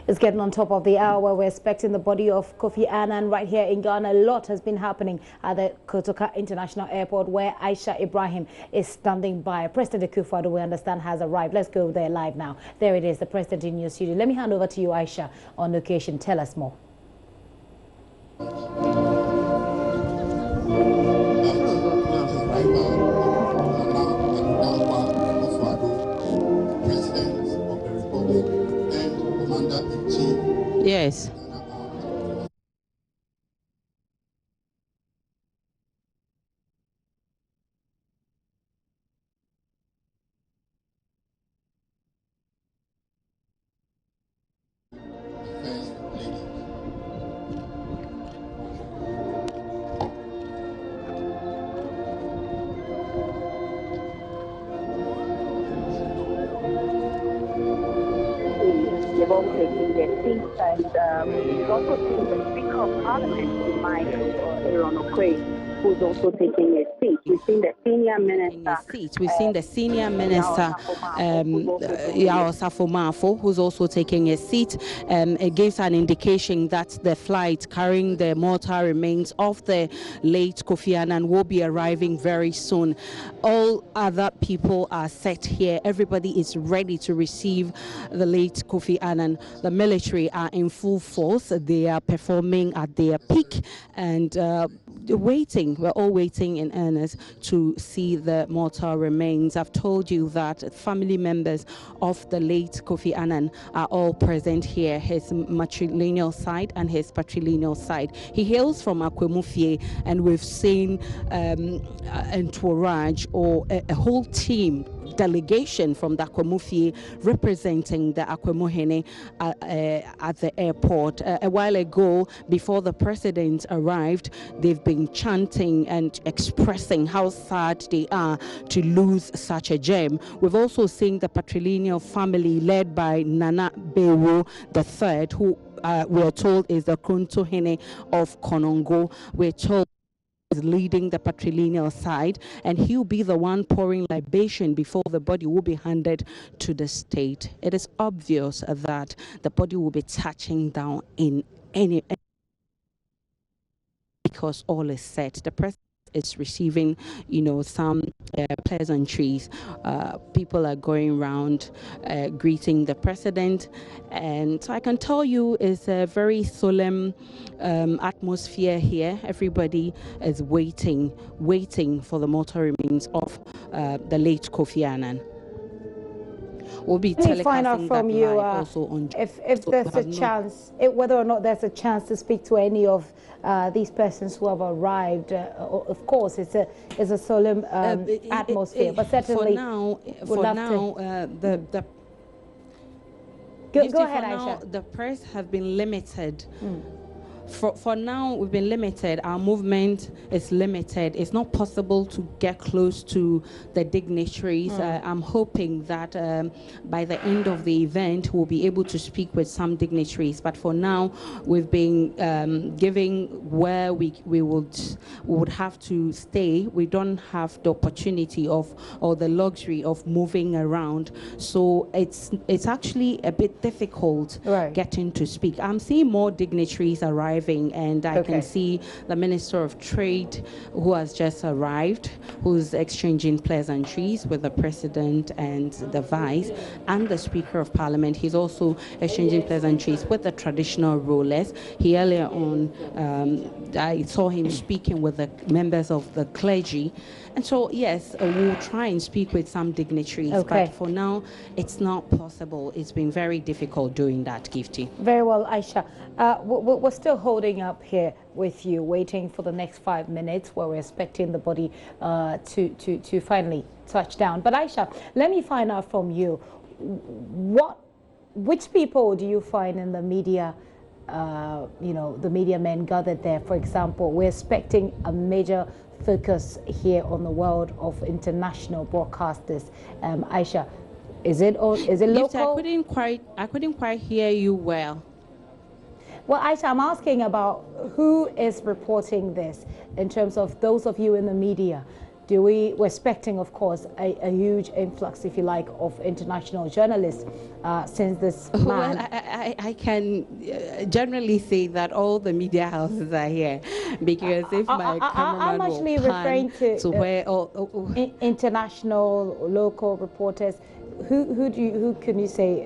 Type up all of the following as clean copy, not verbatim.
It's getting on top of the hour. We're expecting the body of Kofi Annan right here in Ghana. A lot has been happening at the Kotoka International Airport, where Aisha Ibrahim is standing by. President Akufo-Addo, we understand, has arrived. Let's go there live now. There it is, the president in your studio. Let me hand over to you, Aisha, on location. Tell us more. Yes. They've all taken their seats, and we've also seen the Speaker of Parliament, Mike Aaron Okwe, who's also taking a seat. We've seen the senior minister. We've seen the senior minister, Yao Safo-Mafo, who's also taking a seat. It gives an indication that the flight carrying the mortal remains of the late Kofi Annan will be arriving very soon. All other people are set here. Everybody is ready to receive the late Kofi Annan. The military are in full force. They are performing at their peak and waiting. We're all waiting in earnest to see the mortal remains. I've told you that family members of the late Kofi Annan are all present here, his matrilineal side and his patrilineal side. He hails from Akwemufie, and we've seen entourage or a whole team delegation from the Akwemufie representing the Akwemuhene at the airport. A while ago, before the president arrived, they've been chanting and expressing how sad they are to lose such a gem. We've also seen the patrilineal family led by Nana Bewo III, who we're told is the Krontohene of Konongo. We're told is leading the patrilineal side, and he'll be the one pouring libation before the body will be handed to the state. It is obvious that the body will be touching down in any, because all is set. The president is receiving, some pleasantries. People are going around greeting the president, and so I can tell you it's a very solemn atmosphere here. Everybody is waiting for the mortal remains of the late Kofi Annan. We'll be telecasting find out from you also on if there's a chance, whether or not there's a chance to speak to any of these persons who have arrived. Of course, it's a solemn atmosphere, but certainly for now, go ahead, Aisha. The press have been limited. For now, we've been limited. Our movement is limited. It's not possible to get close to the dignitaries. I'm hoping that by the end of the event, we'll be able to speak with some dignitaries. But for now, we've been giving where we would have to stay. We don't have the opportunity of or the luxury of moving around. So it's actually a bit difficult getting to speak. I'm seeing more dignitaries arrive. And I can see the Minister of Trade, who has just arrived, who's exchanging pleasantries with the President and the Vice, and the Speaker of Parliament. He's also exchanging pleasantries with the traditional rulers. He earlier on, I saw him speaking with the members of the clergy. And so, yes, we'll try and speak with some dignitaries, but for now, it's not possible. It's been very difficult doing that, Gifty. Very well, Aisha. We're still holding up here with you, waiting for the next 5 minutes, where we're expecting the body to finally touch down. But Aisha, let me find out from you, which people do you find in the media, the media men gathered there? For example, we're expecting a major focus here on the world of international broadcasters. Aisha, is it local? I couldn't quite hear you well. Well, Aisha, I'm asking about who is reporting this in terms of those of you in the media. we're expecting, of course, a huge influx, if you like, of international journalists since this man. Well, I can generally say that all the media houses are here, because if my cameraman I'm actually will pan referring to where international, local reporters. Who can you say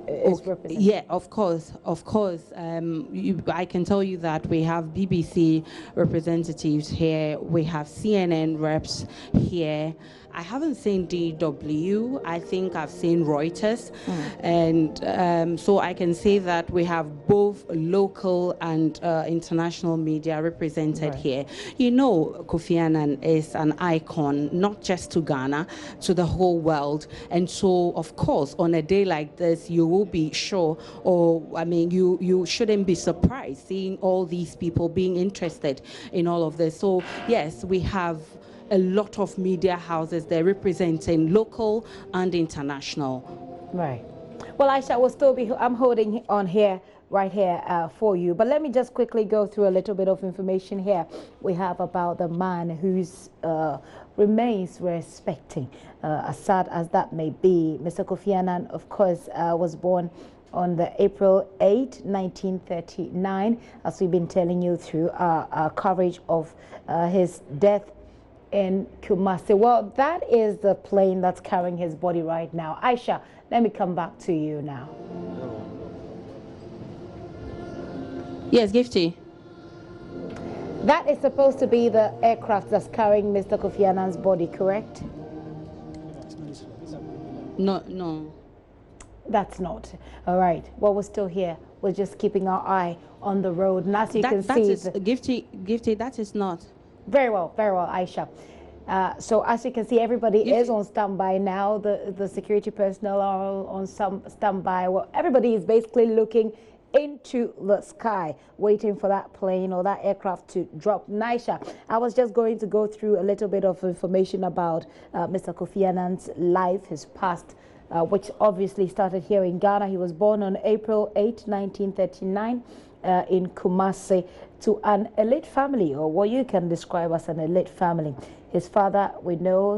is represented? Yeah, of course. I can tell you that we have BBC representatives here. We have CNN reps here. I haven't seen DW. I think I've seen Reuters. And so I can say that we have both local and international media represented here. You know, Kofi Annan is an icon, not just to Ghana, to the whole world. And so, of course, on a day like this, you will be sure, or I mean, you shouldn't be surprised seeing all these people being interested in all of this. So, yes, we have a lot of media houses. They're representing local and international. Right. Well, Aisha will still be, I'm holding on here, right here for you. But let me just quickly go through a little bit of information here we have about the man whose remains we're expecting, as sad as that may be. Mr. Kofi Annan, of course, was born on the April 8, 1939, as we've been telling you through our coverage of his death in Kumasi. Well, that is the plane that's carrying his body right now. Aisha, let me come back to you now. Yes, Gifty. That is supposed to be the aircraft that's carrying Mr. Kofi Annan's body, correct? No. That's not. All right. Well, we're still here. We're just keeping our eye on the road. And as you can see... Gifty, that is not. Very well, Aisha. So as you can see, everybody is on standby now. The security personnel are on some standby. Well, everybody is basically looking into the sky, waiting for that plane or that aircraft to drop. Aisha, I was just going to go through a little bit of information about Mr. Kofi Annan's life, his past, which obviously started here in Ghana. He was born on April 8, 1939. In Kumasi, to an elite family, or what you can describe as an elite family. His father, we know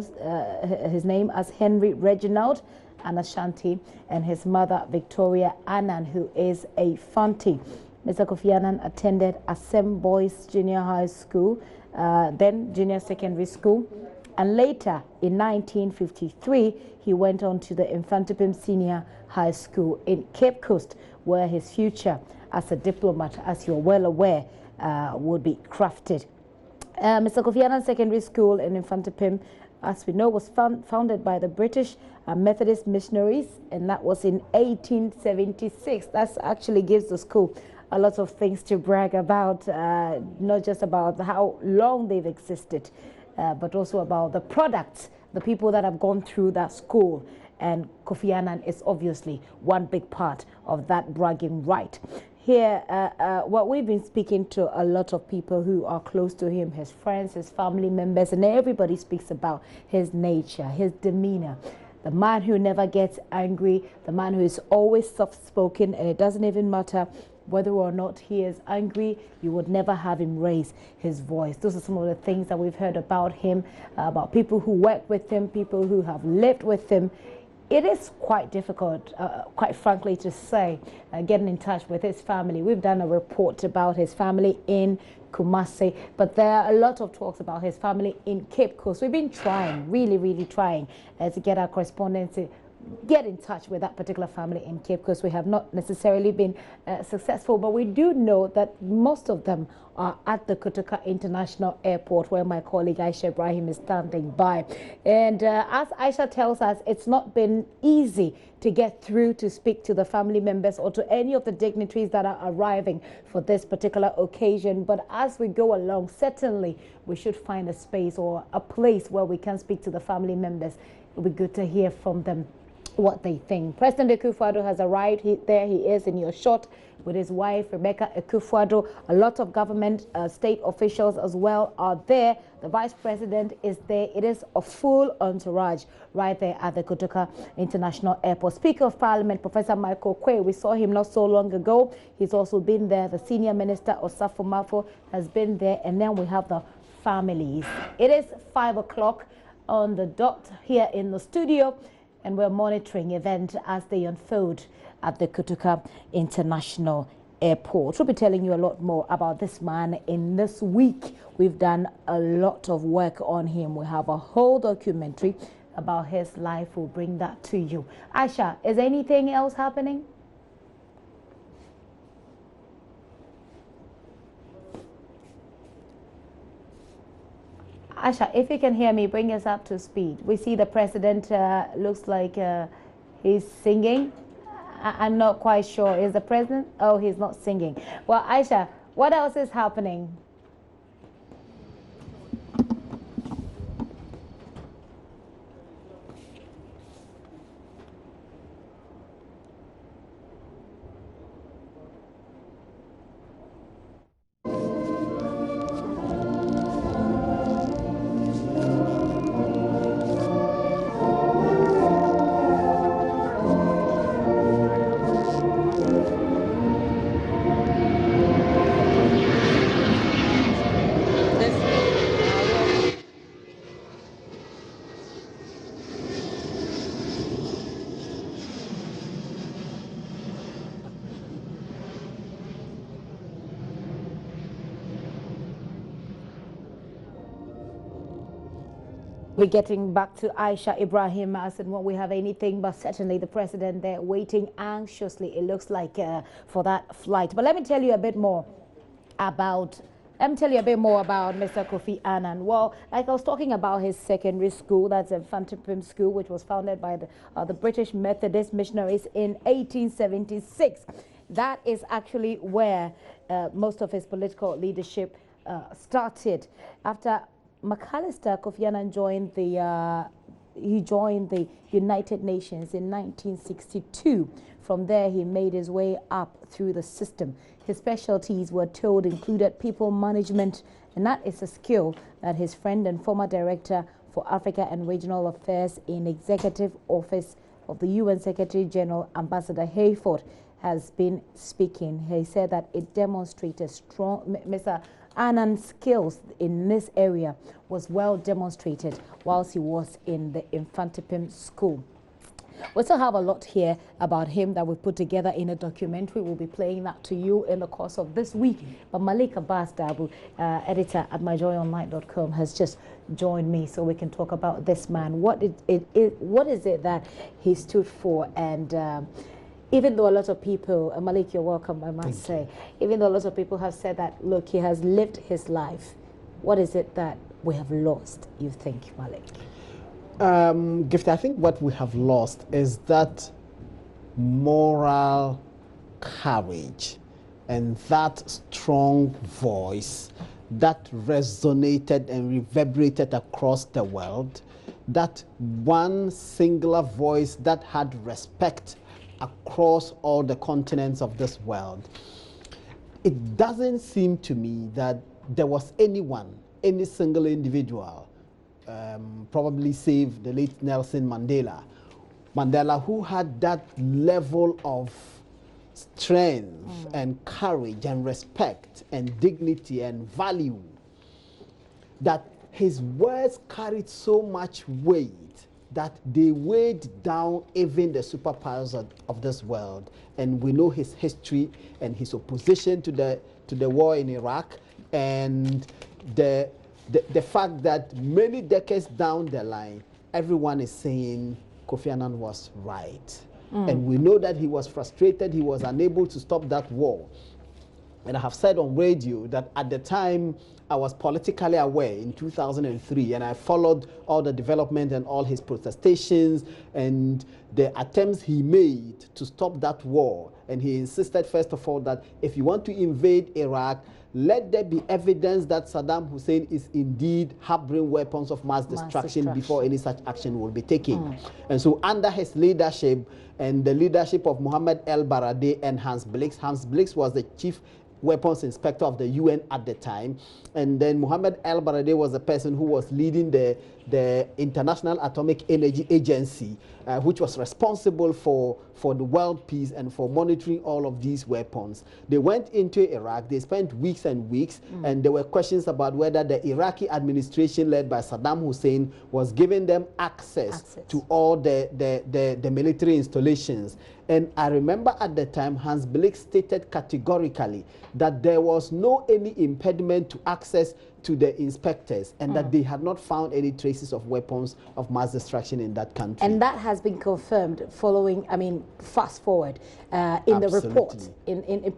his name as Henry Reginald Anashanti, and his mother, Victoria Annan, who is a Fanti. Mr. Kofi Annan attended Assem Boys Junior High School, then Junior Secondary School, and later, in 1953, he went on to the Infantipim Senior High School in Cape Coast, where his future as a diplomat, as you're well aware, would be crafted. Mr. Kofi Annan Secondary School in Infantipim, as we know, was founded by the British Methodist missionaries, and that was in 1876. That actually gives the school a lot of things to brag about, not just about how long they've existed, but also about the products, the people that have gone through that school. And Kofi Annan is obviously one big part of that bragging right. Here, what we've been speaking to a lot of people who are close to him, his friends, his family members, and everybody speaks about his nature, his demeanor. The man who never gets angry, the man who is always soft-spoken, and it doesn't even matter whether or not he is angry, you would never have him raise his voice. Those are some of the things that we've heard about him, about people who work with him, people who have lived with him. It is quite difficult, quite frankly, to say, getting in touch with his family. We've done a report about his family in Kumasi, but there are a lot of talks about his family in Cape Coast. We've been trying, really trying to get our correspondents to get in touch with that particular family in Cape Coast. We have not necessarily been successful, but we do know that most of them are at the Kotoka International Airport, where my colleague Aisha Ibrahim is standing by. And as Aisha tells us, it's not been easy to get through to speak to the family members or to any of the dignitaries that are arriving for this particular occasion. But as we go along, certainly we should find a space or a place where we can speak to the family members. It would be good to hear from them what they think. President Akufo-Addo has arrived. There he is in your shot with his wife, Rebecca Akufo-Addo. A lot of government, state officials as well are there. The vice president is there. It is a full entourage right there at the Kotoka International Airport. Speaker of Parliament, Professor Michael Quay, we saw him not so long ago. He's also been there. The senior minister, Osafo Mafo, has been there. And then we have the families. It is 5 o'clock on the dot here in the studio, and we're monitoring events as they unfold at the Kotoka International Airport. We'll be telling you a lot more about this man in this week. We've done a lot of work on him. We have a whole documentary about his life. We'll bring that to you. Aisha, is anything else happening? Aisha, if you can hear me, bring us up to speed. We see the president looks like he's singing. I'm not quite sure. Is the president? Oh, he's not singing. Well, Aisha, what else is happening? We're getting back to Aisha Ibrahim as and when we have anything, but certainly the president there waiting anxiously, it looks like, for that flight. But let me tell you a bit more about Mr. Kofi Annan. Well, like I was talking about his secondary school, that's Infantipim School, which was founded by the British Methodist missionaries in 1876. That is actually where most of his political leadership started. After McAllister, Kofi Annan joined the United Nations in 1962. From there, he made his way up through the system. His specialties, were told, included people management, and that is a skill that his friend and former director for Africa and Regional Affairs in Executive Office of the UN Secretary General, Ambassador Hayford, has been speaking. He said that it demonstrated strong, Mr. Annan's skills in this area was well demonstrated whilst he was in the Infantipim School. We still have a lot here about him that we put together in a documentary. We'll be playing that to you in the course of this week. But Malik Abbas Dabu, editor at myjoyonline.com, has just joined me so we can talk about this man. What is it that he stood for? And even though a lot of people, Malik, you're welcome, I must say, even though a lot of people have said that, look, he has lived his life, what is it that we have lost, you think, Malik? Gift, I think what we have lost is that moral courage and that strong voice that resonated and reverberated across the world, that one singular voice that had respect across all the continents of this world. It doesn't seem to me that there was anyone, any single individual, probably save the late Nelson Mandela, who had that level of strength and courage and respect and dignity and value, that his words carried so much weight that they weighed down even the superpowers of this world. And we know his history and his opposition to the war in Iraq, and the fact that many decades down the line, everyone is saying Kofi Annan was right. And we know that he was frustrated, he was unable to stop that war. And I have said on radio that at the time I was politically aware in 2003, and I followed all the development and all his protestations and the attempts he made to stop that war. And he insisted, first of all, that if you want to invade Iraq, let there be evidence that Saddam Hussein is indeed harboring weapons of mass destruction before any such action will be taken. And so under his leadership and the leadership of Mohammed El Baradei and Hans Blix was the chief weapons inspector of the UN at the time. And then Mohammed El Baradei was the person who was leading the International Atomic Energy Agency, which was responsible for the world peace and for monitoring all of these weapons. They went into Iraq. They spent weeks and weeks, and there were questions about whether the Iraqi administration led by Saddam Hussein was giving them access to all the military installations. And I remember at the time, Hans Blix stated categorically that there was no any impediment to access to the inspectors, and that they had not found any traces of weapons of mass destruction in that country. And that has been confirmed following, I mean, fast forward in the report, in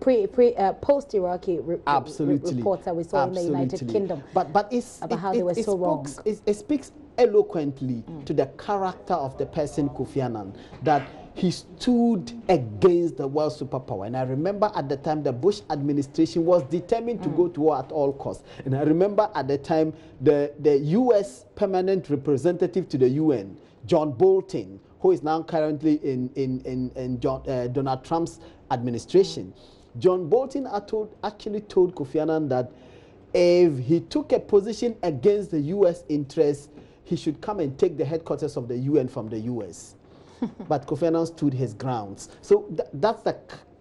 post-Iraqi reports that we saw in the United Kingdom. But about how they were so wrong. It speaks eloquently to the character of the person Kofi Annan, that he stood against the world superpower. And I remember at the time the Bush administration was determined to go to war at all costs. And I remember at the time the U.S. permanent representative to the UN, John Bolton, who is now currently in Donald Trump's administration. John Bolton actually told Kofi Annan that if he took a position against the U.S. interests, he should come and take the headquarters of the UN from the U.S. But Kofi Annan stood his grounds. So that's the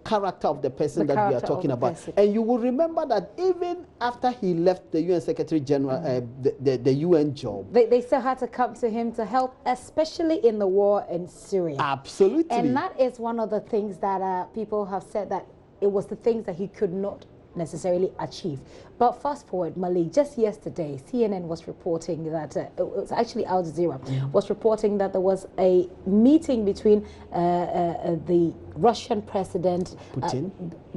character of the person that we are talking about. And you will remember that even after he left the UN Secretary General, the UN job, they still had to come to him to help, especially in the war in Syria. Absolutely. And that is one of the things that people have said, that it was the things that he could not necessarily achieve. But fast forward, Malik, just yesterday, CNN was reporting that, it was actually Al Jazeera, was reporting that there was a meeting between the Russian president,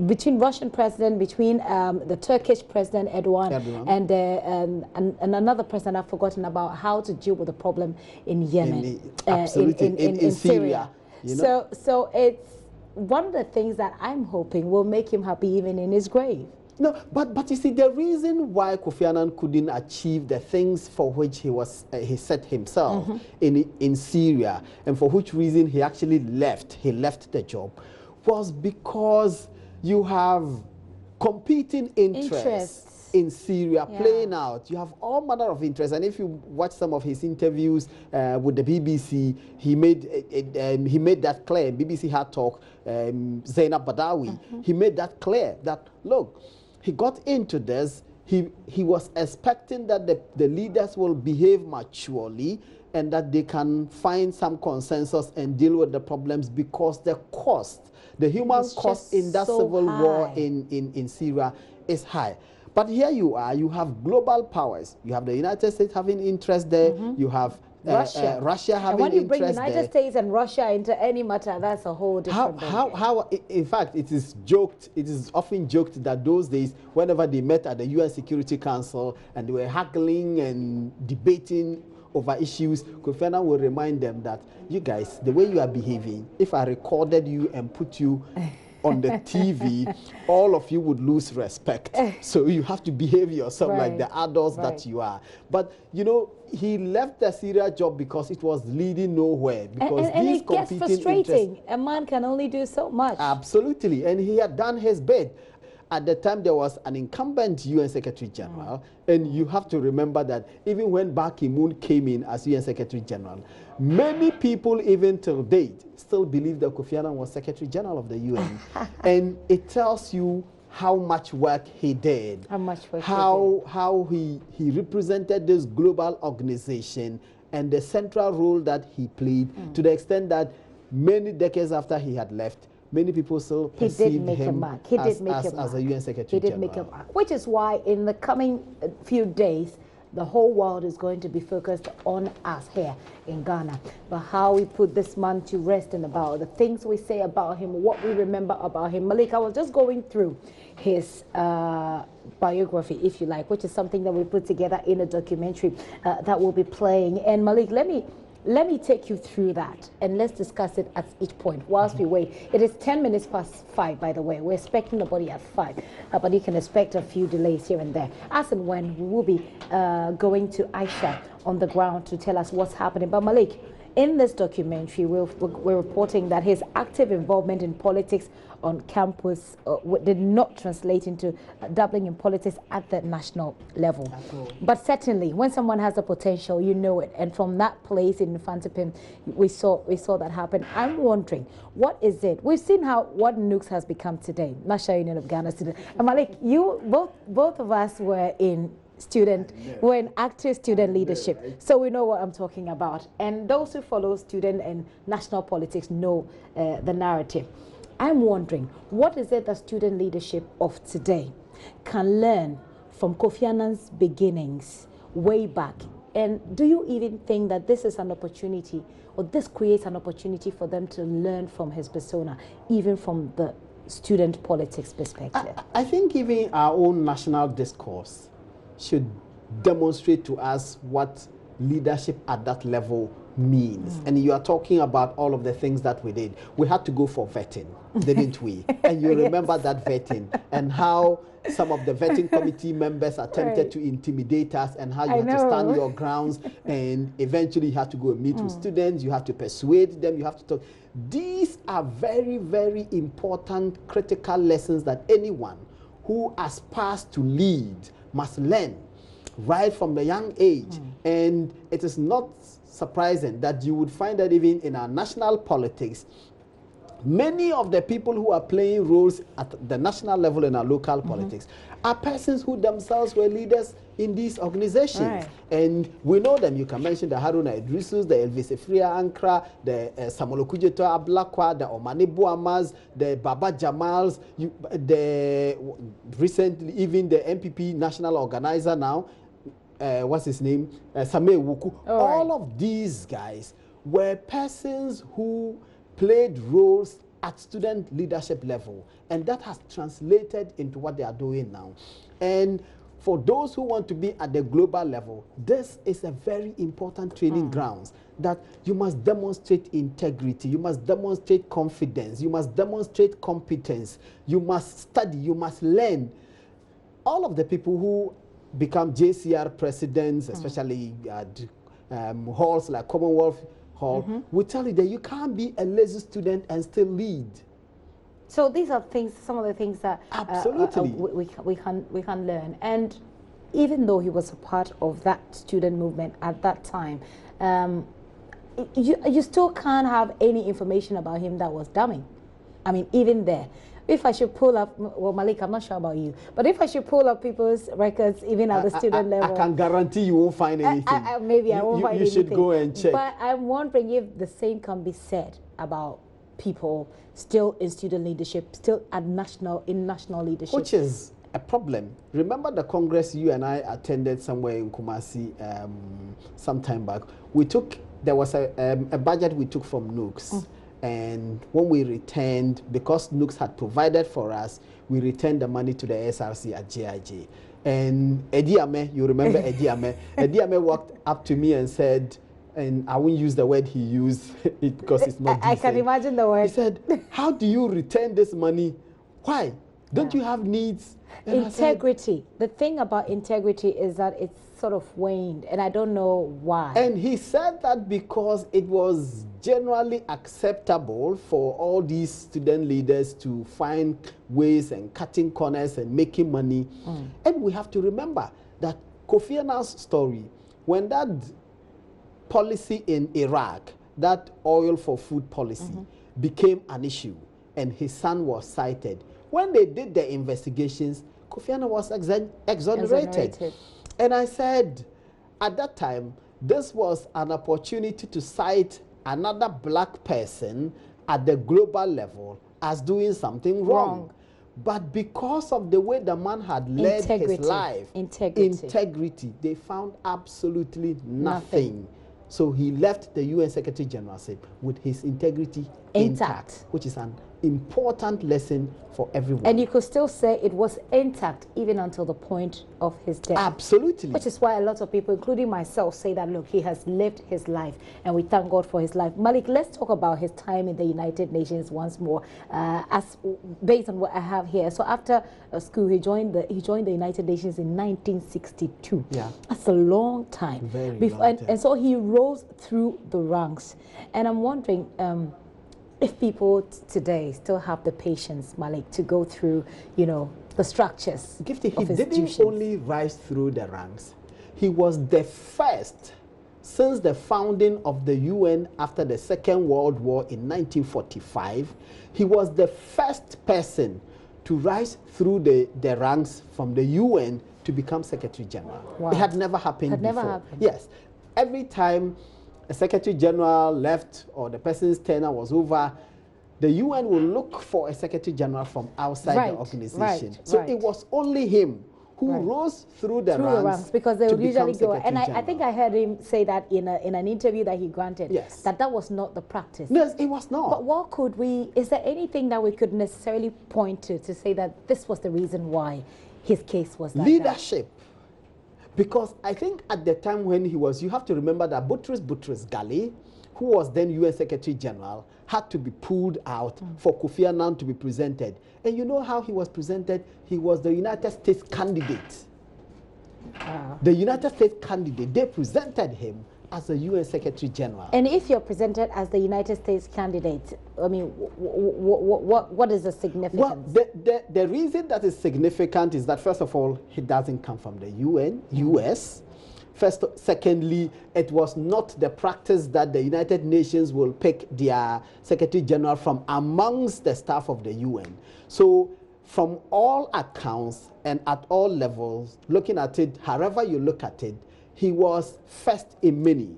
between the Turkish president Erdogan. And another president, I've forgotten about, how to deal with the problem in Yemen, in Syria. You know? So it's one of the things that I'm hoping will make him happy even in his grave. No, but you see, the reason why Kofi Annan couldn't achieve the things for which he set himself in Syria, and for which reason he actually left the job, was because you have competing interests in Syria playing out. You have all manner of interests, and if you watch some of his interviews with the BBC, he made that clear. BBC Hard Talk, Zainab Badawi, he made that clear that, look, he got into this. He was expecting that the leaders will behave maturely and that they can find some consensus and deal with the problems, because the cost, the human cost in that civil war in Syria is high. But here you are, you have global powers. You have the United States having interest there. You have Russia having interest there. And when you bring United States and Russia into any matter, that's a whole different in fact, it is often joked that those days, whenever they met at the UN Security Council and they were haggling and debating over issues, Kofi Annan will remind them that, you guys, the way you are behaving, if I recorded you and put you on the TV, all of you would lose respect. So you have to behave yourself like the adults that you are. But, you know, he left the Syria job because it was leading nowhere. Because and it gets frustrating. A man can only do so much. Absolutely. And he had done his bit. At the time, there was an incumbent UN Secretary General, and you have to remember that even when Ban Ki-moon came in as UN Secretary General, many people, even till date, still believe that Kofi Annan was Secretary General of the UN. And it tells you how much work he did, how he represented this global organization, and the central role that he played, to the extent that many decades after he had left, many people still perceive him as a UN Secretary General. He did make a mark, which is why in the coming few days, the whole world is going to be focused on us here in Ghana. But how we put this man to rest, and about the things we say about him, what we remember about him. Malik, I was just going through his biography, if you like, which is something that we put together in a documentary that will be playing. And Malik, let me take you through that, and let's discuss it at each point whilst we wait. It is 10 minutes past 5, by the way. We're expecting the body at 5, but you can expect a few delays here and there. As and when, we will be going to Aisha on the ground to tell us what's happening. But Malik, In this documentary, we're reporting that his active involvement in politics on campus did not translate into dabbling in politics at the national level. But certainly, when someone has the potential, you know it. And from that place in Fantipim, we saw that happen. I'm wondering, what is it? We've seen what Nooks has become today, National Union of Ghana Students. And Malik, both of us were in active student leadership, so we know what I'm talking about. And those who follow student and national politics know the narrative. I'm wondering, what is it that student leadership of today can learn from Kofi Annan's beginnings way back? And do you even think that this is an opportunity, or this creates an opportunity for them to learn from his persona, even from the student politics perspective? I think even our own national discourse should demonstrate to us what leadership at that level means. And you are talking about all of the things that we did. We had to go for vetting, didn't we? And you remember that vetting, and how some of the vetting committee members attempted to intimidate us, and how you had to stand your grounds, and eventually you had to go and meet with students, you have to persuade them, you have to talk. These are very, very important, critical lessons that anyone who aspires to lead must learn right from the young age. And it is not surprising that you would find that even in our national politics, many of the people who are playing roles at the national level in our local politics are persons who themselves were leaders in these organizations. And we know them. You can mention the Haruna Idrisus, the Elvis Efria Ankara, the Samuel Okujeto Ablakwa, the Omani Buamas, the Baba Jamals, recently even the MPP national organizer now, what's his name? Sameh Wuku. All of these guys were persons who played roles at student leadership level, and that has translated into what they are doing now. And for those who want to be at the global level, this is a very important training grounds, that you must demonstrate integrity, you must demonstrate confidence, you must demonstrate competence, you must study, you must learn. All of the people who become JCR presidents, especially at halls like Commonwealth Hall, will tell you that you can't be a lazy student and still lead. So these are things, some of the things that absolutely we can learn. And even though he was a part of that student movement at that time, you still can't have any information about him that was damning. I mean, even there. If I should pull up, well, Malik, I'm not sure about you, but if I should pull up people's records, even at the student level, I can guarantee you won't find anything. Maybe I won't find anything. You should go and check. But I'm wondering if the same can be said about people still in student leadership, still at national leadership. Which is a problem. Remember the Congress you and I attended somewhere in Kumasi some time back? There was a budget we took from Nooks. And when we returned, because Nooks had provided for us, we returned the money to the SRC at JIJ. And Eddie Ame, you remember Eddie Ame? Eddie Ame walked up to me and said, and I won't use the word he used because it's not decent. I can imagine the word. He said, how do you return this money? Why? Don't you have needs? And integrity. The thing about integrity is that it's sort of waned, and I don't know why. And he said that because it was generally acceptable for all these student leaders to find ways and cutting corners and making money. And we have to remember that Kofi Annan's story, when that policy in Iraq, that oil for food policy, became an issue, and his son was cited, when they did the investigations, Kofi Annan was exonerated. And I said, at that time, this was an opportunity to cite another black person at the global level as doing something wrong. But because of the way the man had led his life, integrity, they found absolutely nothing. So he left the UN Secretary General with his integrity intact, which is an important lesson for everyone. And you could still say it was intact even until the point of his death. Absolutely. Which is why a lot of people, including myself, say that, look, he has lived his life, and we thank God for his life. Malik, let's talk about his time in the United Nations once more, as based on what I have here. So after school, he joined the United Nations in 1962. Yeah. That's a long time. Very long time. And so he rose through the ranks. And I'm wondering, if people today still have the patience, Malik, to go through, you know, the structures Gifty, of he didn't institutions. only rise through the ranks. He was the first, since the founding of the UN after the Second World War in 1945, he was the first person to rise through the ranks from the UN to become Secretary General. Wow. It had never happened before. Never happened. Yes. Every time a Secretary General left or the person's tenure was over, the UN will look for a Secretary General from outside the organization. So it was only him who rose through the ranks because they would usually go. Secretary And I General. think I heard him say that in an interview that he granted, Yes. that was not the practice. No, it was not. But what could we, is there anything that we could necessarily point to say that this was the reason why his case was like Leadership. Because I think at the time when he was, you have to remember that Boutros Ghali, who was then UN Secretary General, had to be pulled out for Kofi Annan to be presented. And you know how he was presented? He was the United States candidate. The United States candidate, they presented him as a UN Secretary General. And if you're presented as the United States candidate, I mean, what is the significance? Well, the reason that is significant is that, first of all, he doesn't come from the US. Secondly, it was not the practice that the United Nations will pick their Secretary General from amongst the staff of the UN. So from all accounts and at all levels, looking at it, however you look at it, he was first in many.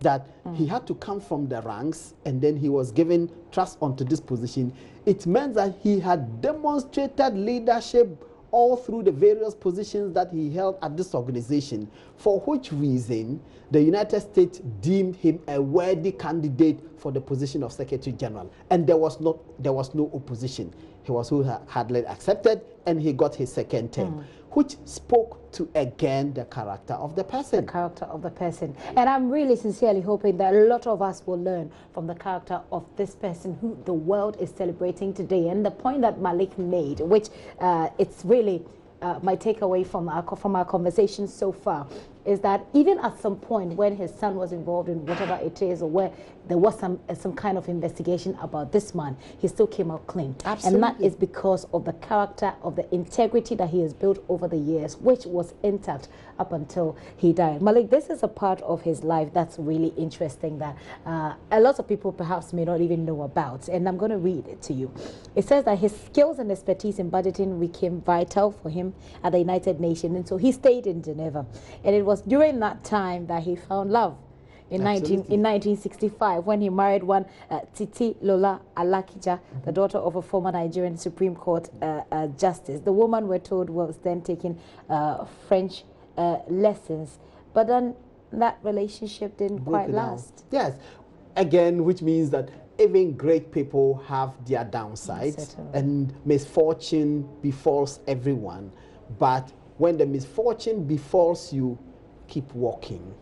That he had to come from the ranks and then he was given trust onto this position. It meant that he had demonstrated leadership all through the various positions that he held at this organization, for which reason the United States deemed him a worthy candidate for the position of Secretary General. And there was no opposition. He was wholeheartedly accepted, and he got his second term, which spoke to, again, the character of the person. The character of the person. And I'm really sincerely hoping that a lot of us will learn from the character of this person who the world is celebrating today. And the point that Malik made, which it's really my takeaway from our conversation so far, is that even at some point when his son was involved in whatever it is, or where there was some kind of investigation about this man, he still came out clean. Absolutely. And that is because of the character, of the integrity that he has built over the years, which was intact up until he died. Malik, this is a part of his life that's really interesting that a lot of people perhaps may not even know about, and I'm going to read it to you. It says that his skills and expertise in budgeting became vital for him at the United Nations, and so he stayed in Geneva. And it was during that time that he found love. In 1965, when he married one Titi Lola Alakija, the daughter of a former Nigerian Supreme Court justice. The woman, we're told, was then taking French lessons, but then that relationship didn't quite last. Yes, again, which means that even great people have their downsides, and misfortune befalls everyone. But when the misfortune befalls you, keep walking.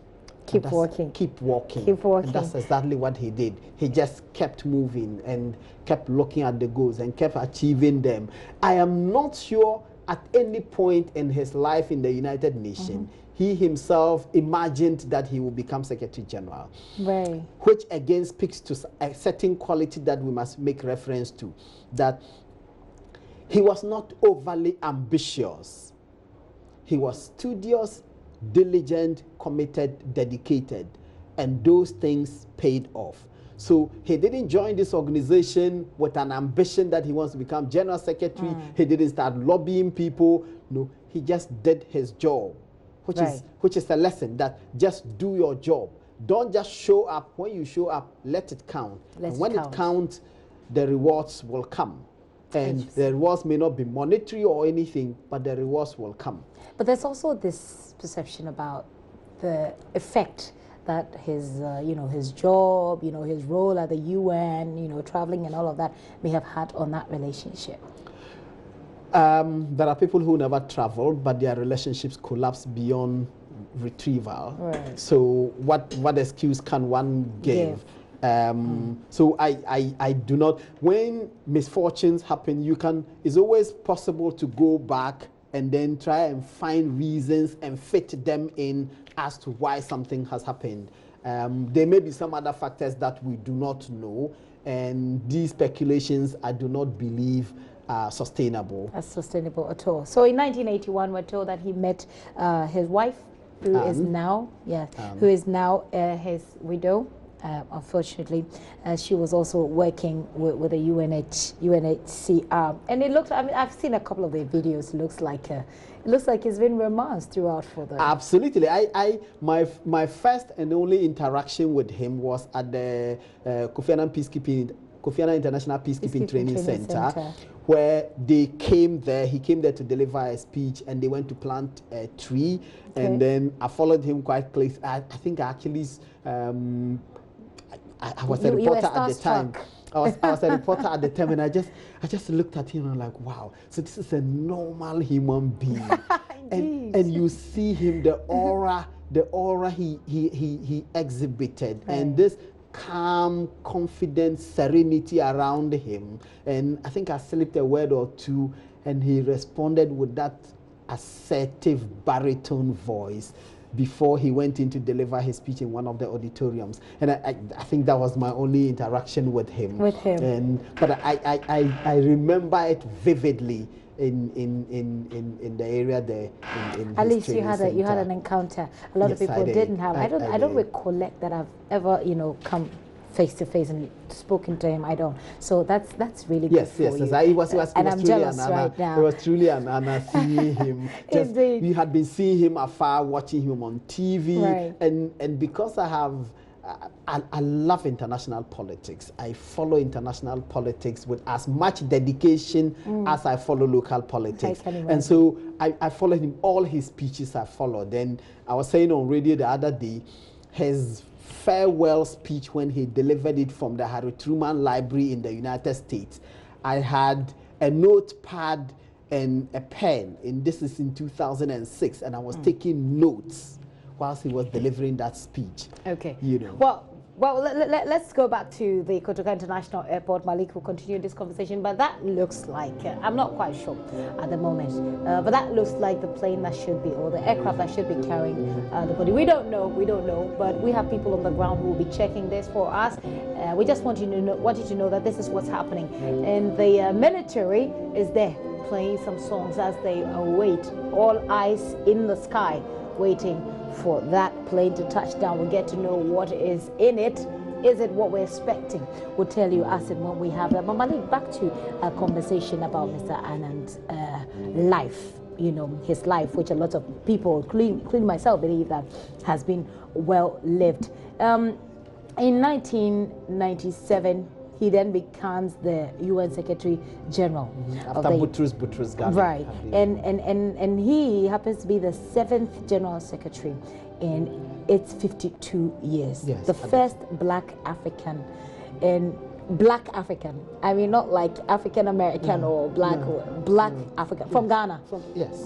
Keep walking. Keep walking. Keep walking. And that's exactly what he did. He just kept moving and kept looking at the goals and kept achieving them. I am not sure at any point in his life in the United Nations, he himself imagined that he would become Secretary General. Right. Which again speaks to a certain quality that we must make reference to. That he was not overly ambitious. He was studious, diligent, committed, dedicated, and those things paid off. So he didn't join this organization with an ambition that he wants to become General Secretary. He didn't start lobbying people. No, he just did his job, which is a lesson that just do your job. Don't just show up. When you show up, let it count. And when it counts, the rewards will come. And the rewards may not be monetary or anything, but the rewards will come. But there's also this perception about the effect that his, his job, his role at the UN, traveling and all of that may have had on that relationship? There are people who never traveled, but their relationships collapse beyond retrieval. Right. So what excuse can one give? So I do not, when misfortunes happen, it's always possible to go back and then try and find reasons and fit them in as to why something has happened. There may be some other factors that we do not know, and these speculations I do not believe are sustainable. As sustainable at all. So in 1981, we're told that he met his wife, who is now, his widow. Unfortunately, she was also working with the UNHCR, and it looks. I mean, I've seen a couple of the videos. It looks like it's been romance throughout for them. Absolutely. My first and only interaction with him was at the Kofi Annan International Peacekeeping Training Center, where they came there. He came there to deliver a speech, and they went to plant a tree. Okay. And then I followed him quite close. I think I actually. I was a reporter at the time. I was a reporter at the time, and I just looked at him and I'm like, wow. So this is a normal human being, and you see him, the aura he exhibited, right. And this calm, confident serenity around him. And I think I slipped a word or two, and he responded with that assertive baritone voice before he went in to deliver his speech in one of the auditoriums. And I think that was my only interaction with him. But I remember it vividly in the area there. At least you had an encounter. A lot of people didn't have. I don't recollect that I've ever come face to face and spoken to him. I don't. So that's really good for you. Yes. It was and I'm jealous right now. It was truly an honor seeing him. We had been seeing him afar, watching him on TV, right. And because I love international politics. I follow international politics with as much dedication as I follow local politics. And so I followed him, all his speeches I followed. And I was saying on radio the other day, his farewell speech when he delivered it from the Harry Truman Library in the United States. I had a notepad and a pen, and this is in 2006, and I was taking notes whilst he was delivering that speech. Okay. Well, let's go back to the Kotoka International Airport. Malik will continue this conversation, but that looks like, I'm not quite sure at the moment, but that looks like the plane that should be, or the aircraft that should be carrying the body. We don't know, but we have people on the ground who will be checking this for us. We just want you to know that this is what's happening. And the military is there playing some songs as they await, all eyes in the sky, waiting for that plane to touch down. We'll get to know what is in it. Is it what we're expecting? We'll tell you as and when we have that. But Malik, back to a conversation about Mr. Annan's life, his life, which a lot of people, including myself, believe that has been well lived. In 1997, he then becomes the UN Secretary General. After Boutros Ghali. Right. And he happens to be the 7th General Secretary in its 52 years. Yes, the first black African. I mean, not like African American or black African. From Ghana.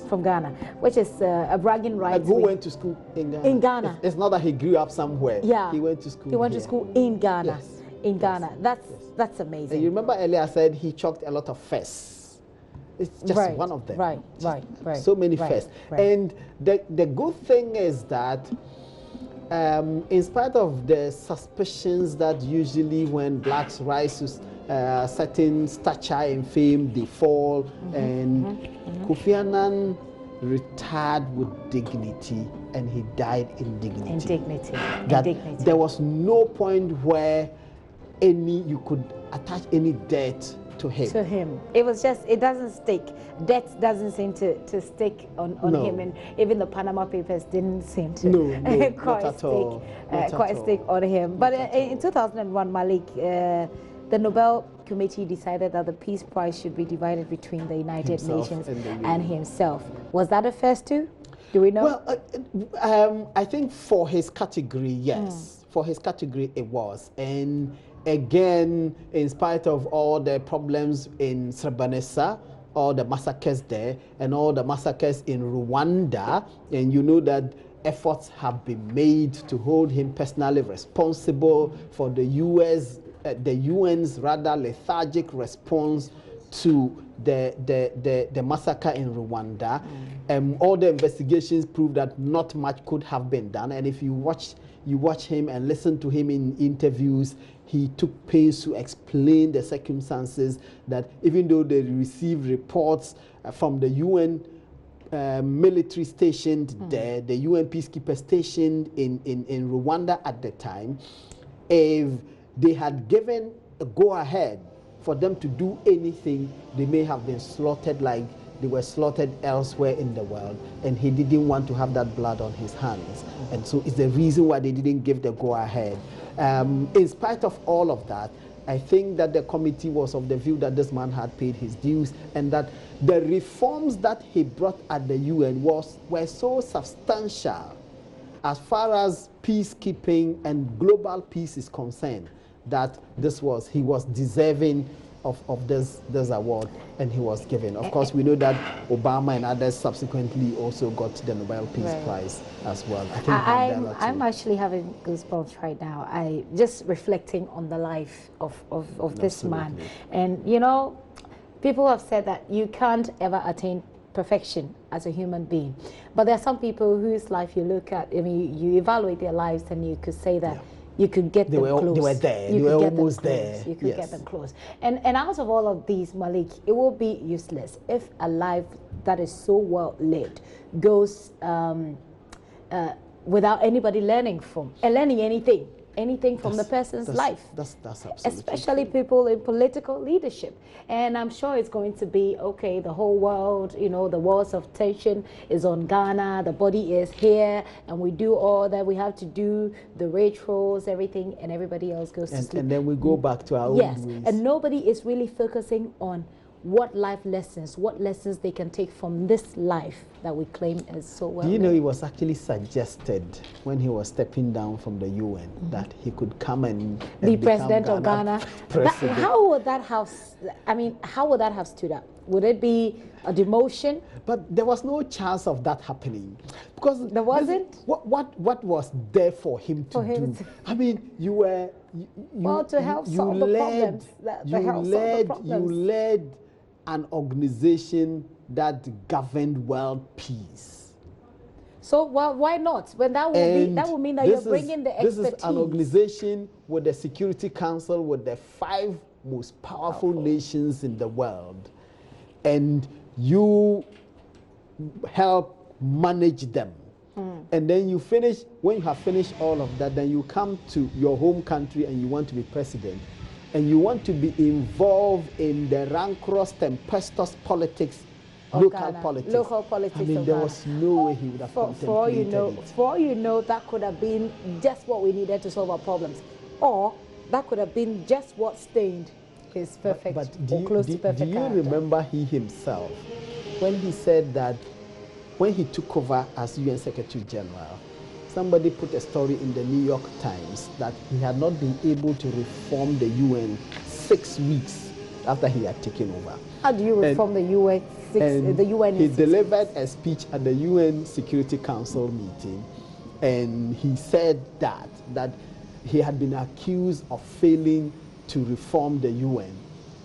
From Ghana, which is a bragging right. And who went to school in Ghana? In Ghana. It's not that he grew up somewhere. Yeah. He went to school. He went to school in Ghana. Yes. In Ghana. That's amazing. And you remember earlier I said he chalked a lot of firsts. It's just one of them. Right. So many firsts. Right. And the good thing is that in spite of the suspicions that usually when blacks rise to certain stature and fame, they fall, Kofi Annan retired with dignity, and he died in dignity. There was no point where you could attach any debt to him. It was just, it doesn't stick. Debt doesn't seem to stick on him, and even the Panama Papers didn't seem to quite stick on him. But in 2001, Malik, the Nobel Committee decided that the Peace Prize should be divided between the United Nations and himself. Was that a first too? Do we know? Well, I think for his category, yes. For his category, it was. And again, in spite of all the problems in Srebrenica, all the massacres there, and all the massacres in Rwanda, and you know that efforts have been made to hold him personally responsible for the UN's rather lethargic response to the massacre in Rwanda. All the investigations prove that not much could have been done. And if you watch him and listen to him in interviews, he took pains to explain the circumstances, that even though they received reports from the UN military stationed there, the UN peacekeeper stationed in Rwanda at the time, if they had given a go-ahead for them to do anything, they may have been slaughtered like they were slaughtered elsewhere in the world, and he didn't want to have that blood on his hands. And so it's the reason why they didn't give the go-ahead. In spite of all of that, I think that the committee was of the view that this man had paid his dues, and that the reforms that he brought at the UN were so substantial as far as peacekeeping and global peace is concerned, that he was deserving of this award, and he was given. Of course, we know that Obama and others subsequently also got the Nobel Peace Prize as well. I'm actually having goosebumps right now. I just reflecting on the life of this man. And you know, people have said that you can't ever attain perfection as a human being, but there are some people whose life you look at, I mean, you evaluate their lives and you could say that you could get them close. They were there. They were almost there. You could get them close. And out of all of these, Malik, it will be useless if a life that is so well lived goes without anybody learning anything from the person's life. That's absolutely especially true. People in political leadership. And I'm sure it's going to be, okay, the whole world, you know, the walls of tension is on Ghana, the body is here, and we do all that we have to do, the rituals, everything, and everybody else goes to sleep. And then we go back to our own ways. And nobody is really focusing on what lessons they can take from this life that we claim is so well. Do you know, it was actually suggested when he was stepping down from the UN that he could come and be president of Ghana. How would that have stood up? Would it be a demotion? But there was no chance of that happening, because there wasn't. What was there for him to do? I mean, you help solve the problems. You led an organization that governed world peace. So why not? When that will mean that you're bringing the expertise. This is an organization with the Security Council, with the 5 most powerful nations in the world, and you help manage them. And then you finish, when you have finished all of that, then you come to your home country and you want to be president, and you want to be involved in the rancorous, tempestuous politics, local politics. I mean, there was no way he would have contemplated it. For all you know, that could have been just what we needed to solve our problems, or that could have been just what stained his perfect or close to perfect character. Do you remember he himself, when he said that when he took over as UN Secretary General, somebody put a story in the New York Times that he had not been able to reform the UN 6 weeks after he had taken over. How do you reform the UN? He delivered a speech at the UN Security Council meeting, and he said that he had been accused of failing to reform the UN.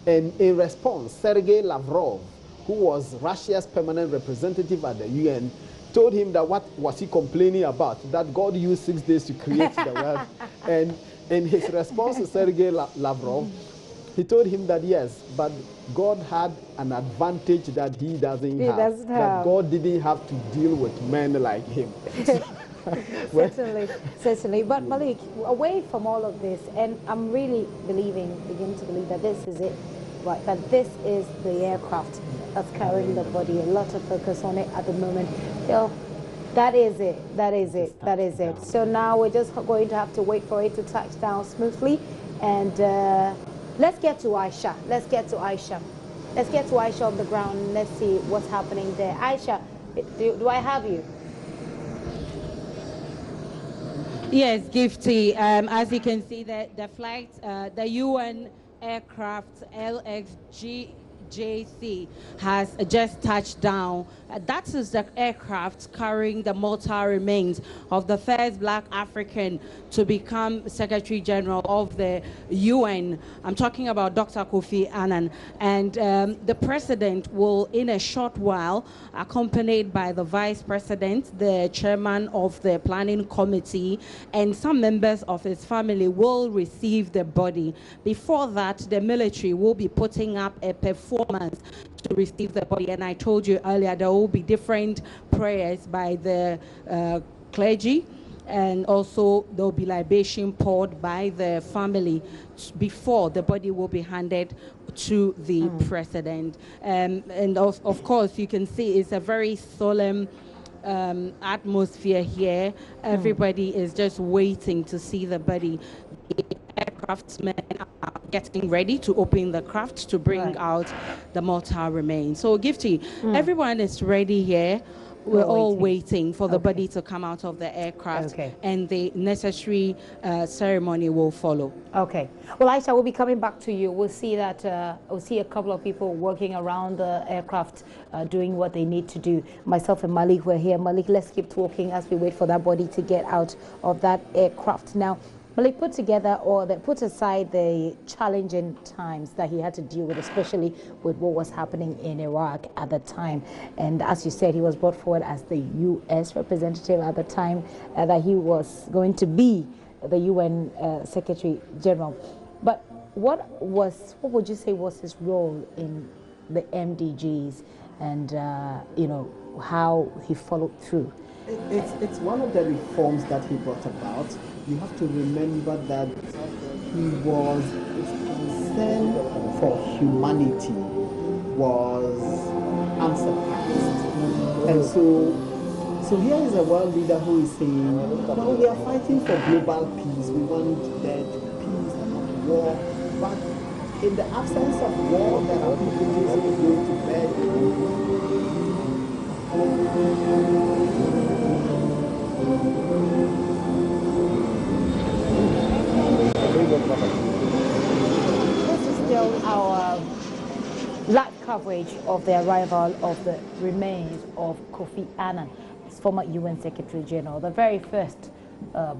And in response, Sergei Lavrov, who was Russia's permanent representative at the UN, told him that what was he complaining about, that God used 6 days to create the world. And in his response to Sergei Lavrov, he told him that yes, but God had an advantage that he doesn't have. That God didn't have to deal with men like him. Certainly. But Malik, away from all of this, and I'm really beginning to believe that this is it, right? That this is the aircraft that's carrying the body. A lot of focus on it at the moment. That is it. So now we're just going to have to wait for it to touch down smoothly, and let's get to Aisha. Let's get to Aisha on the ground. Let's see what's happening there. Aisha, do I have you? Yes, Gifty. As you can see, the flight, the UN aircraft LXGJC has just touched down. That is the aircraft carrying the mortal remains of the first black African to become Secretary General of the UN. I'm talking about Dr. Kofi Annan. And the president will, in a short while, accompanied by the vice president, the chairman of the planning committee, and some members of his family will receive the body. Before that, the military will be putting up a performance to receive the body. And I told you earlier, there will be different prayers by the clergy, and also there will be libation poured by the family before the body will be handed to the president. And of course, you can see it's a very solemn atmosphere here. Everybody is just waiting to see the body. The aircraftsmen are getting ready to open the craft to bring out the mortal remains. So, Gifty, everyone is ready here. We're all waiting for the body to come out of the aircraft, and the necessary ceremony will follow. Okay. Well, Aisha, we'll be coming back to you. We'll see that we'll see a couple of people working around the aircraft, doing what they need to do. Myself and Malik were here. Malik, let's keep talking as we wait for that body to get out of that aircraft. Now, Malik, put aside the challenging times that he had to deal with, especially with what was happening in Iraq at the time. And as you said, he was brought forward as the U.S. representative at the time that he was going to be the UN Secretary General. But what would you say was his role in the MDGs, and you know, how he followed through? It's one of the reforms that he brought about. You have to remember that his concern for humanity was unsurpassed. And so here is a world leader who is saying, well, we are fighting for global peace. We want there to be peace and not war. But in the absence of war, there are people who go to bed. This is still our live coverage of the arrival of the remains of Kofi Annan, his former UN Secretary General, the very first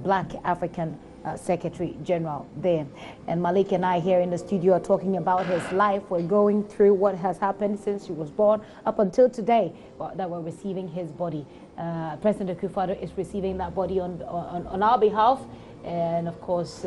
black African Secretary General there. And Malik and I here in the studio are talking about his life. We're going through what has happened since he was born up until today, that we're receiving his body. President Akufo-Addo is receiving that body on our behalf, and of course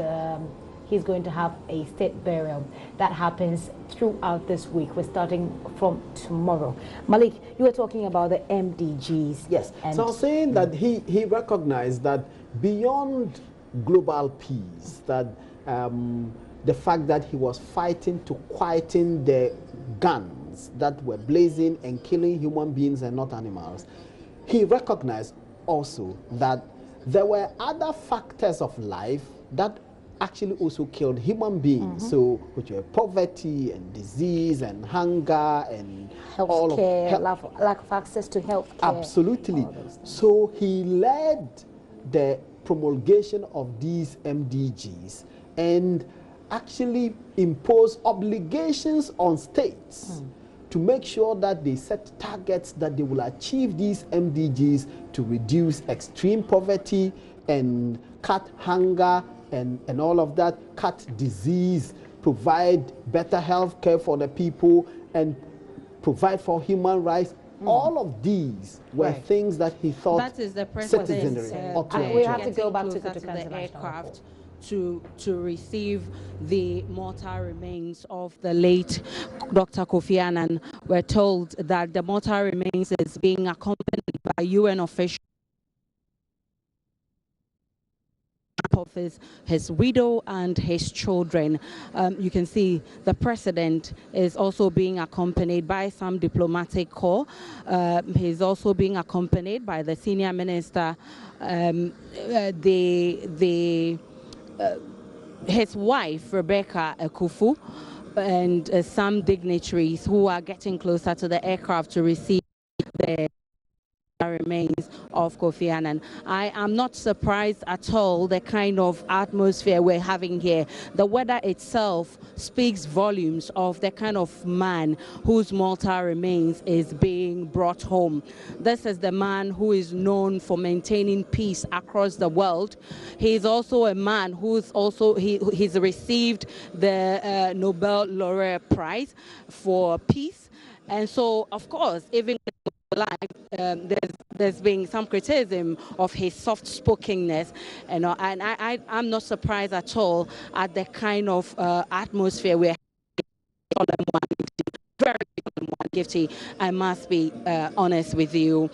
he's going to have a state burial that happens throughout this week. We're starting from tomorrow. Malik, you were talking about the MDGs. Yes, so I was saying that he recognized that beyond global peace, that the fact that he was fighting to quieten the guns that were blazing and killing human beings and not animals, he recognized also that there were other factors of life that actually also killed human beings, so which were poverty and disease and hunger and lack of access to health care. Absolutely. So he led the promulgation of these MDGs and actually imposed obligations on states to make sure that they set targets that they will achieve these MDGs to reduce extreme poverty and cut hunger and all of that, cut disease, provide better health care for the people, and provide for human rights. All of these were things that he thought that is the citizenry ought to we have to go back to the aircraft to receive the mortal remains of the late Dr. Kofi Annan. We're told that the mortal remains is being accompanied by UN officials of his widow and his children. You can see the president is also being accompanied by some diplomatic corps. He's also being accompanied by the senior minister, his wife Rebecca Akufu, and some dignitaries who are getting closer to the aircraft to receive the remains of Kofi Annan. I am not surprised at all the kind of atmosphere we're having here. The weather itself speaks volumes of the kind of man whose mortal remains is being brought home. This is the man who is known for maintaining peace across the world. He is also a man who's also he's received the Nobel Laureate Prize for Peace. And so, of course, even there's been some criticism of his soft-spokenness, and I'm not surprised at all at the kind of atmosphere we're very Gifty. I must be honest with you.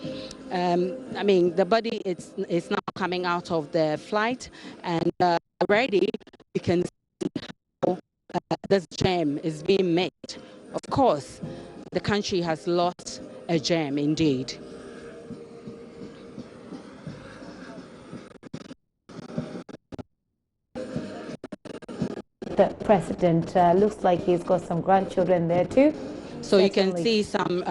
I mean, the body is now coming out of the flight, and already you can see how this gem is being made. Of course, the country has lost a gem indeed. The president looks like he's got some grandchildren there too. So you can see some.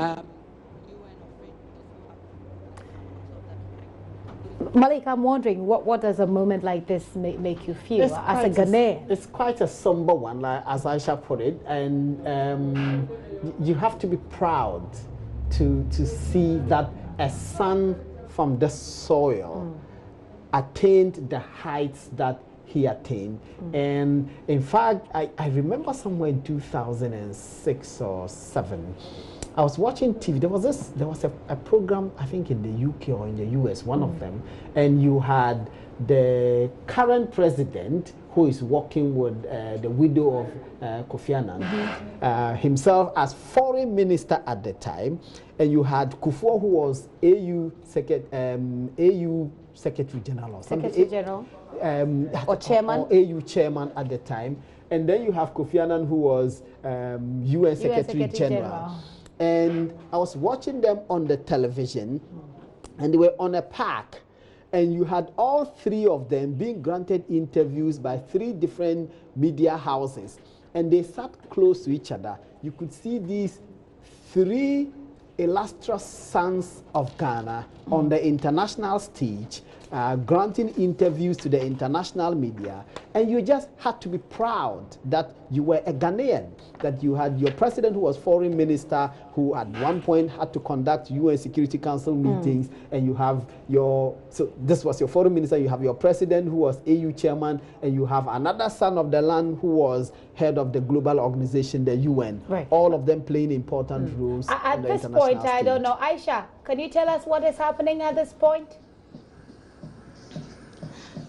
Malik, I'm wondering, what does a moment like this make you feel as a Ghanaian? It's quite a somber one, like, as Aisha put it, and you have to be proud to see that a son from the soil attained the heights that he attained. And in fact, I remember somewhere in 2006 or 7, I was watching TV. There was a program, I think in the UK or in the US, one of them, and you had the current president who is working with the widow of Kofi Annan, himself as foreign minister at the time, and you had Kufuor, who was AU Secretary General or something. Secretary General or chairman, or AU chairman at the time, and then you have Kofi Annan, who was UN Secretary General. And I was watching them on the television, and they were on a park, and you had all three of them being granted interviews by 3 different media houses, and they sat close to each other. You could see these 3 illustrious sons of Ghana on the international stage, granting interviews to the international media, and you just had to be proud that you were a Ghanaian, that you had your president who was foreign minister, who at one point had to conduct UN Security Council meetings, and you have so this was your foreign minister, you have your president who was AU chairman, and you have another son of the land who was head of the global organization, the UN. Right. All of them playing important roles. At this point, I don't know. Aisha, can you tell us what is happening at this point?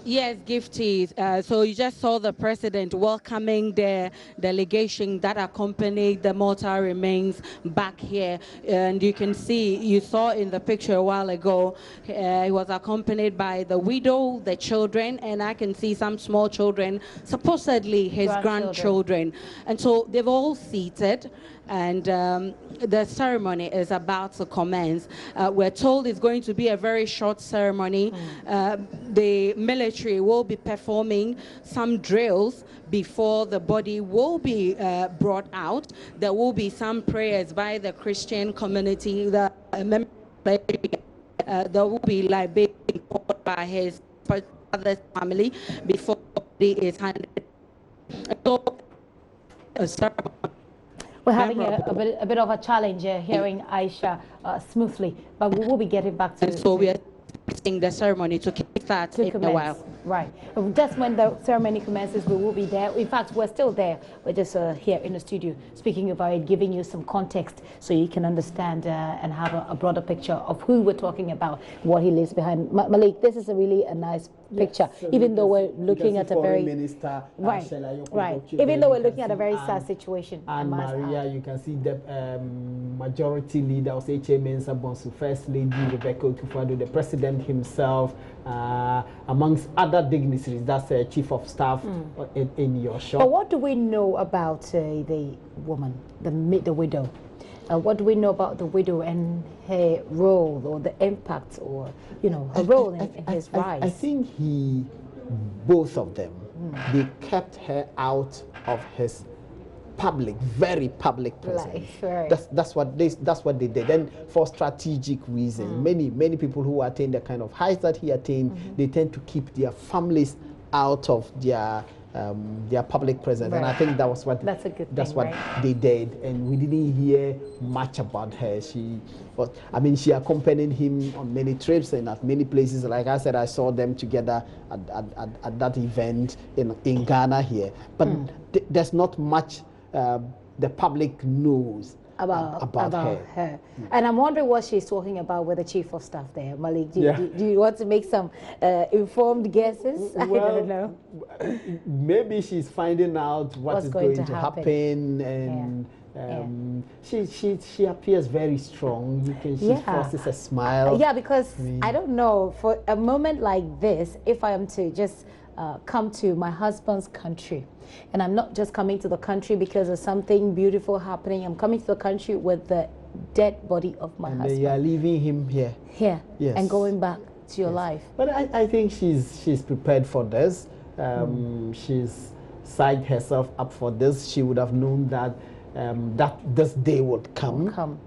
Yes, Gifty. So you just saw the president welcoming the delegation that accompanied the mortal remains back here. And you can see, you saw in the picture a while ago, he was accompanied by the widow, the children, and I can see some small children, supposedly his grandchildren. And so they've all seated, and the ceremony is about to commence. We're told it's going to be a very short ceremony. The military will be performing some drills before the body will be brought out. There will be some prayers by the Christian community. There will be libation poured by his father's family before the body is handed. So, we're having a bit of a challenge hearing Aisha smoothly, but we will be getting back to. And so we are expecting the ceremony to start in a while. Right. Just when the ceremony commences, we will be there. In fact, we're still there. We're just here in the studio speaking about it, giving you some context so you can understand and have a broader picture of who we're talking about, what he leaves behind. Malik, this is a really nice picture, so even though we're looking at a very minister, right. Even though we're looking at a very sad situation. And Maria, you can see the majority leader of H.A. Mensah Bonsu, First Lady Rebecca Kufuor, the president himself, amongst other dignitaries. That's a chief of staff in your shop. But what do we know about the woman, the widow? What do we know about the widow and her role, or the impact, or her role in his rise? I think both of them, they kept her out of his public, very public presence. Right. That's what they did. And for strategic reasons, many people who attain the kind of heights that he attained, they tend to keep their families out of their public presence. Right. And I think that's what they did. And we didn't hear much about her. She accompanied him on many trips and at many places. Like I said, I saw them together at that event in Ghana here. But there's not much the public knows about her. And I'm wondering what she's talking about with the chief of staff there. Malik, do you want to make some informed guesses? Well, I don't know. Maybe she's finding out what is going to happen, and she appears very strong. She forces a smile. Because I don't know, for a moment like this, if I am to just come to my husband's country, and I'm not just coming to the country because of something beautiful happening, I'm coming to the country with the dead body of my husband. You are leaving him here. Yes. And going back to your life. But I think she's prepared for this. She's psyched herself up for this. She would have known that this day would come.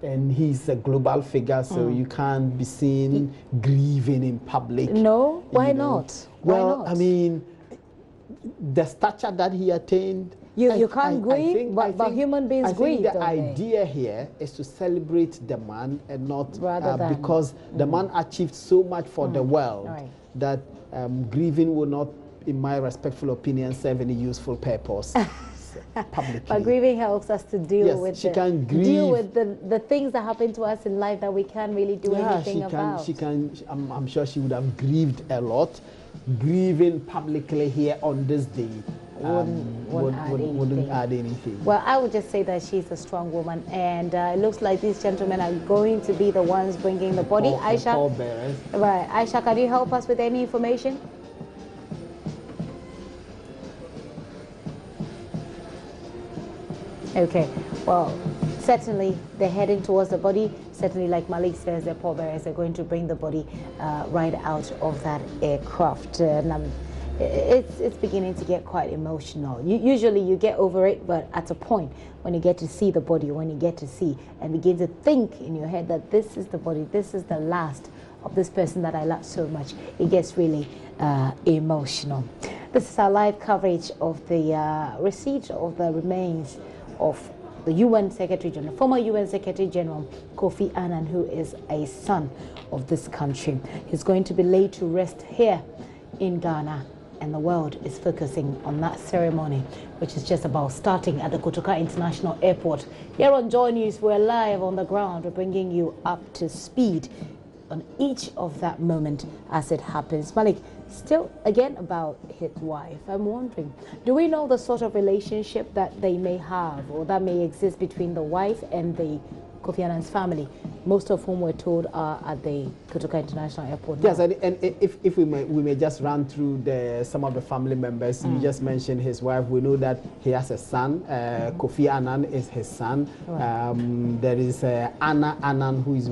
And he's a global figure, so you can't be seen grieving in public. No, why not? Well, I mean, the stature that he attained. You can't grieve, but human beings grieve. The idea here is to celebrate the man and not because the man achieved so much for the world that grieving will not, in my respectful opinion, serve any useful purpose. Publicly. But grieving helps us to deal with the things that happen to us in life that we can't really do anything about. I'm sure she would have grieved a lot. Grieving publicly here on this day wouldn't add anything. Well, I would just say that she's a strong woman, and it looks like these gentlemen are going to be the ones bringing the body. Aisha, right? Aisha, can you help us with any information? Okay, well, certainly they're heading towards the body. Certainly, like Malik says, the pallbearers are going to bring the body right out of that aircraft. And it's beginning to get quite emotional. Usually you get over it, but at a point when you get to see the body, when you get to see and begin to think in your head that this is the body, this is the last of this person that I love so much, it gets really emotional. This is our live coverage of the receipt of the remains of the UN Secretary General, former UN Secretary General Kofi Annan, who is a son of this country. He's going to be laid to rest here in Ghana, and the world is focusing on that ceremony, which is just about starting at the Kotoka International Airport. Here on JoyNews, we're live on the ground. We're bringing you up to speed on each of that moment as it happens. Malik, still again about his wife, I'm wondering, do we know the sort of relationship that they may have or that may exist between the wife and the Kofi Annan's family, most of whom we're told are at the Kotoka International Airport now? Yes, and if we may just run through some of the family members. You just mentioned his wife. We know that he has a son. Kofi Annan is his son. There is Anna Annan, who is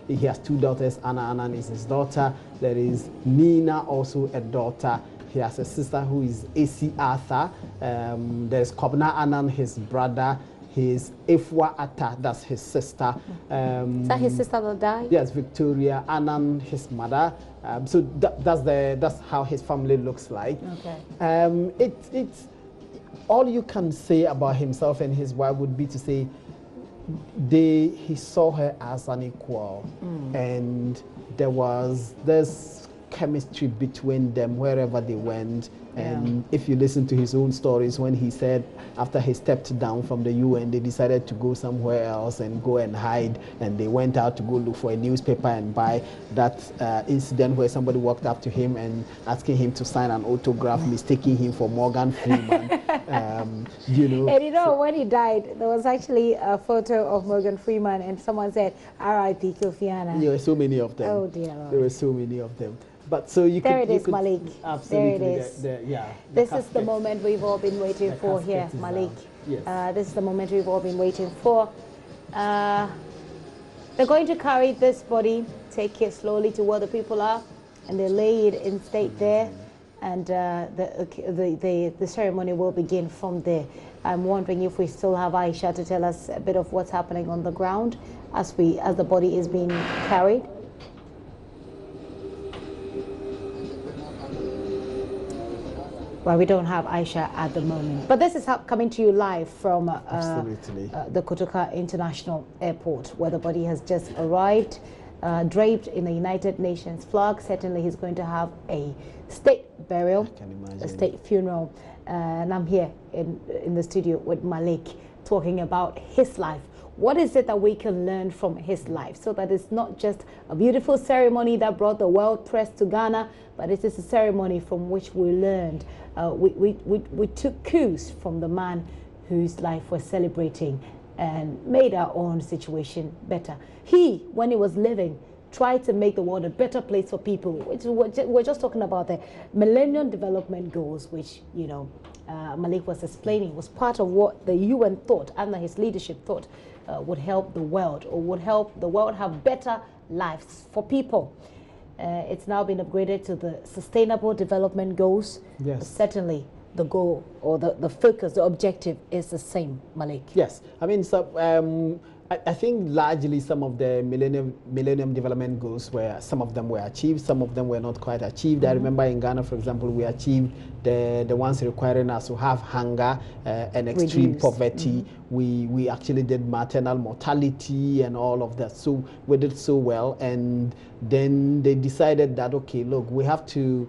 he has two daughters. Anna Annan is his daughter. There is Nina, also a daughter. He has a sister who is A.C. Arthur. There's Kobna Annan, his brother. His Ifwa Atta, that's his sister. Is that his sister that died? Yes, Victoria Annan, his mother. So that's how his family looks like. Okay. It's all you can say about himself and his wife would be to say he saw her as an equal, and there was this chemistry between them wherever they went. And if you listen to his own stories, when he said after he stepped down from the UN, they decided to go somewhere else and go and hide, and they went out to go look for a newspaper and buy that incident where somebody walked up to him and asking him to sign an autograph, mistaking him for Morgan Freeman. And when he died, there was actually a photo of Morgan Freeman, and someone said, R.I.P. Kofi Annan. There were so many of them. Oh dear Lord. There were so many of them. But so you there could, it is, Malik. Absolutely. There it is. This is the moment we've all been waiting for here, Malik. Yes. This is the moment we've all been waiting for. They're going to carry this body, take it slowly to where the people are, and they lay it in state there. and the ceremony will begin from there. I'm wondering if we still have Aisha to tell us a bit of what's happening on the ground as the body is being carried. Well, we don't have Aisha at the moment. But this is coming to you live from the Kotoka International Airport, where the body has just arrived, draped in the United Nations flag. Certainly he's going to have a state burial, a state funeral. And I'm here in the studio with Malik, talking about his life. What is it that we can learn from his life, so that it's not just a beautiful ceremony that brought the world press to Ghana, but it is a ceremony from which we learned. We took cues from the man whose life we're celebrating and made our own situation better. He, when he was living, tried to make the world a better place for people. We're just talking about the Millennium Development Goals, which, you know, Malik was explaining was part of what the UN thought, under his leadership thought, would help the world, or would help the world have better lives for people. It's now been upgraded to the Sustainable Development Goals. Yes. But certainly the goal, or the focus, the objective is the same, Malik. Yes. I mean, so, I think largely some of the Millennium Development Goals some of them were achieved, some of them were not quite achieved. I remember in Ghana, for example, we achieved the ones requiring us to have hunger and extreme poverty. We actually did maternal mortality and all of that. So we did so well, and then they decided that, okay, look, we have to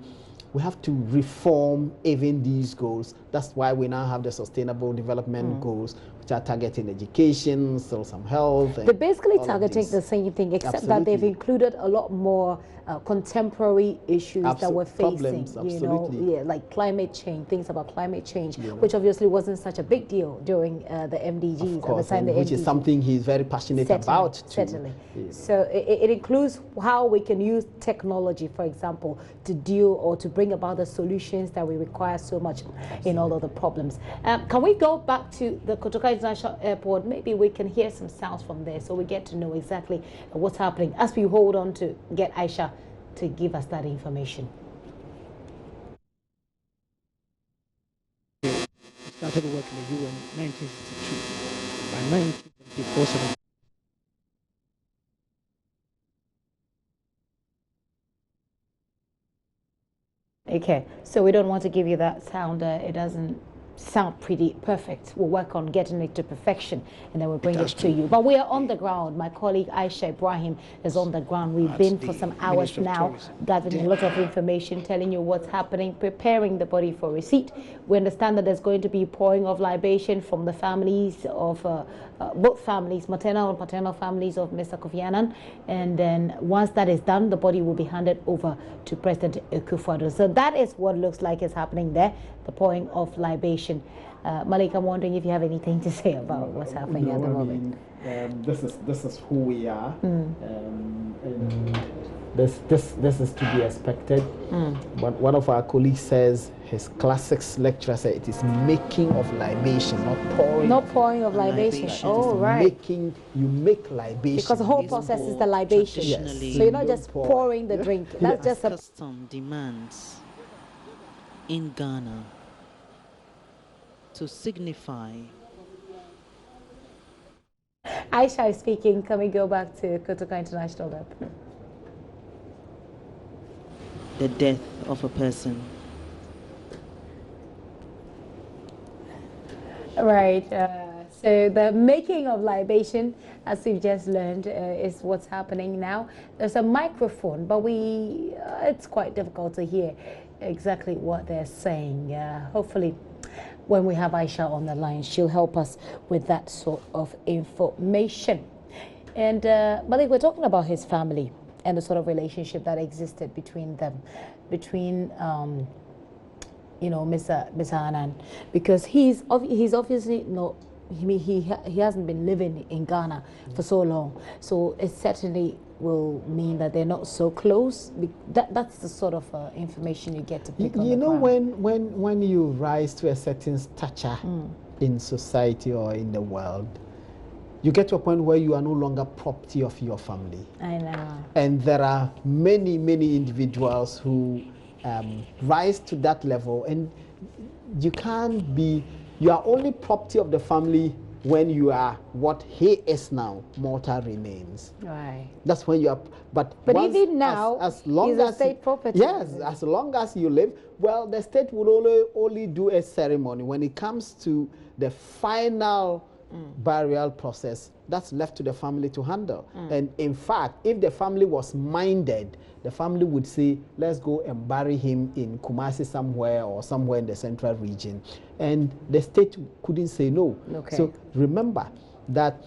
reform even these goals. That's why we now have the Sustainable Development Goals, which are targeting education, still some health. They're basically targeting the same thing, except that they've included a lot more contemporary issues that we're facing. You know, like climate change, things about climate change, which obviously wasn't such a big deal during the MDGs. Of course, which is something he's very passionate about. Certainly. So it includes how we can use technology, for example, to deal or to bring about the solutions that we require so much in all of the problems. Can we go back to the Kotoka International Airport? Maybe we can hear some sounds from there, so we get to know exactly what's happening as we hold on to get Aisha to give us that information. Started work in the UN in 1962. By 1974, okay, so we don't want to give you that sound. It doesn't sound pretty perfect. We'll work on getting it to perfection, and then we'll bring it to you. But we are on the ground. My colleague Aisha Ibrahim is on the ground. We've been for some hours now, gathering a lot of information, telling you what's happening, preparing the body for receipt. We understand that there's going to be pouring of libation from the families of both families, maternal and paternal families of Mr. Kofi Annan. And then once that is done, the body will be handed over to President Kofi Annan. So that is what looks like is happening there, the pouring of libation. Malik, I'm wondering if you have anything to say about what's happening at the moment. This is who we are. And this is to be expected. But one of our colleagues says, his classics lecturer said, it is making of libation, not pouring. Not pouring of libation. Oh, right. You make libation. Because the whole process is the libation. Yes. So you're not just pouring the drink. That's just a custom demands in Ghana to signify. Aisha is speaking. Can we go back to Kotoka International Airport? The death of a person. Right. So the making of libation, as we've just learned, is what's happening now. There's a microphone, but it's quite difficult to hear exactly what they're saying. Hopefully, when we have Aisha on the line, she'll help us with that sort of information. And Malik, we're talking about his family and the sort of relationship that existed between them, between you know, Mr. Annan, because he's obviously not. He hasn't been living in Ghana for so long, so it certainly will mean that they're not so close. That's the sort of information you get to pick on. You know, when you rise to a certain stature in society or in the world, you get to a point where you are no longer property of your family. I know. And there are many individuals who rise to that level, and you can't be, you are only property of the family when you are what he is now, mortal remains. Right. That's when you are, but even now, as long he's as a state property. Yes, as long as you live, well, the state will only do a ceremony. When it comes to the final burial process, that's left to the family to handle. And in fact, if the family was minded, the family would say, let's go and bury him in Kumasi somewhere or somewhere in the central region. And the state couldn't say no. Okay. So remember that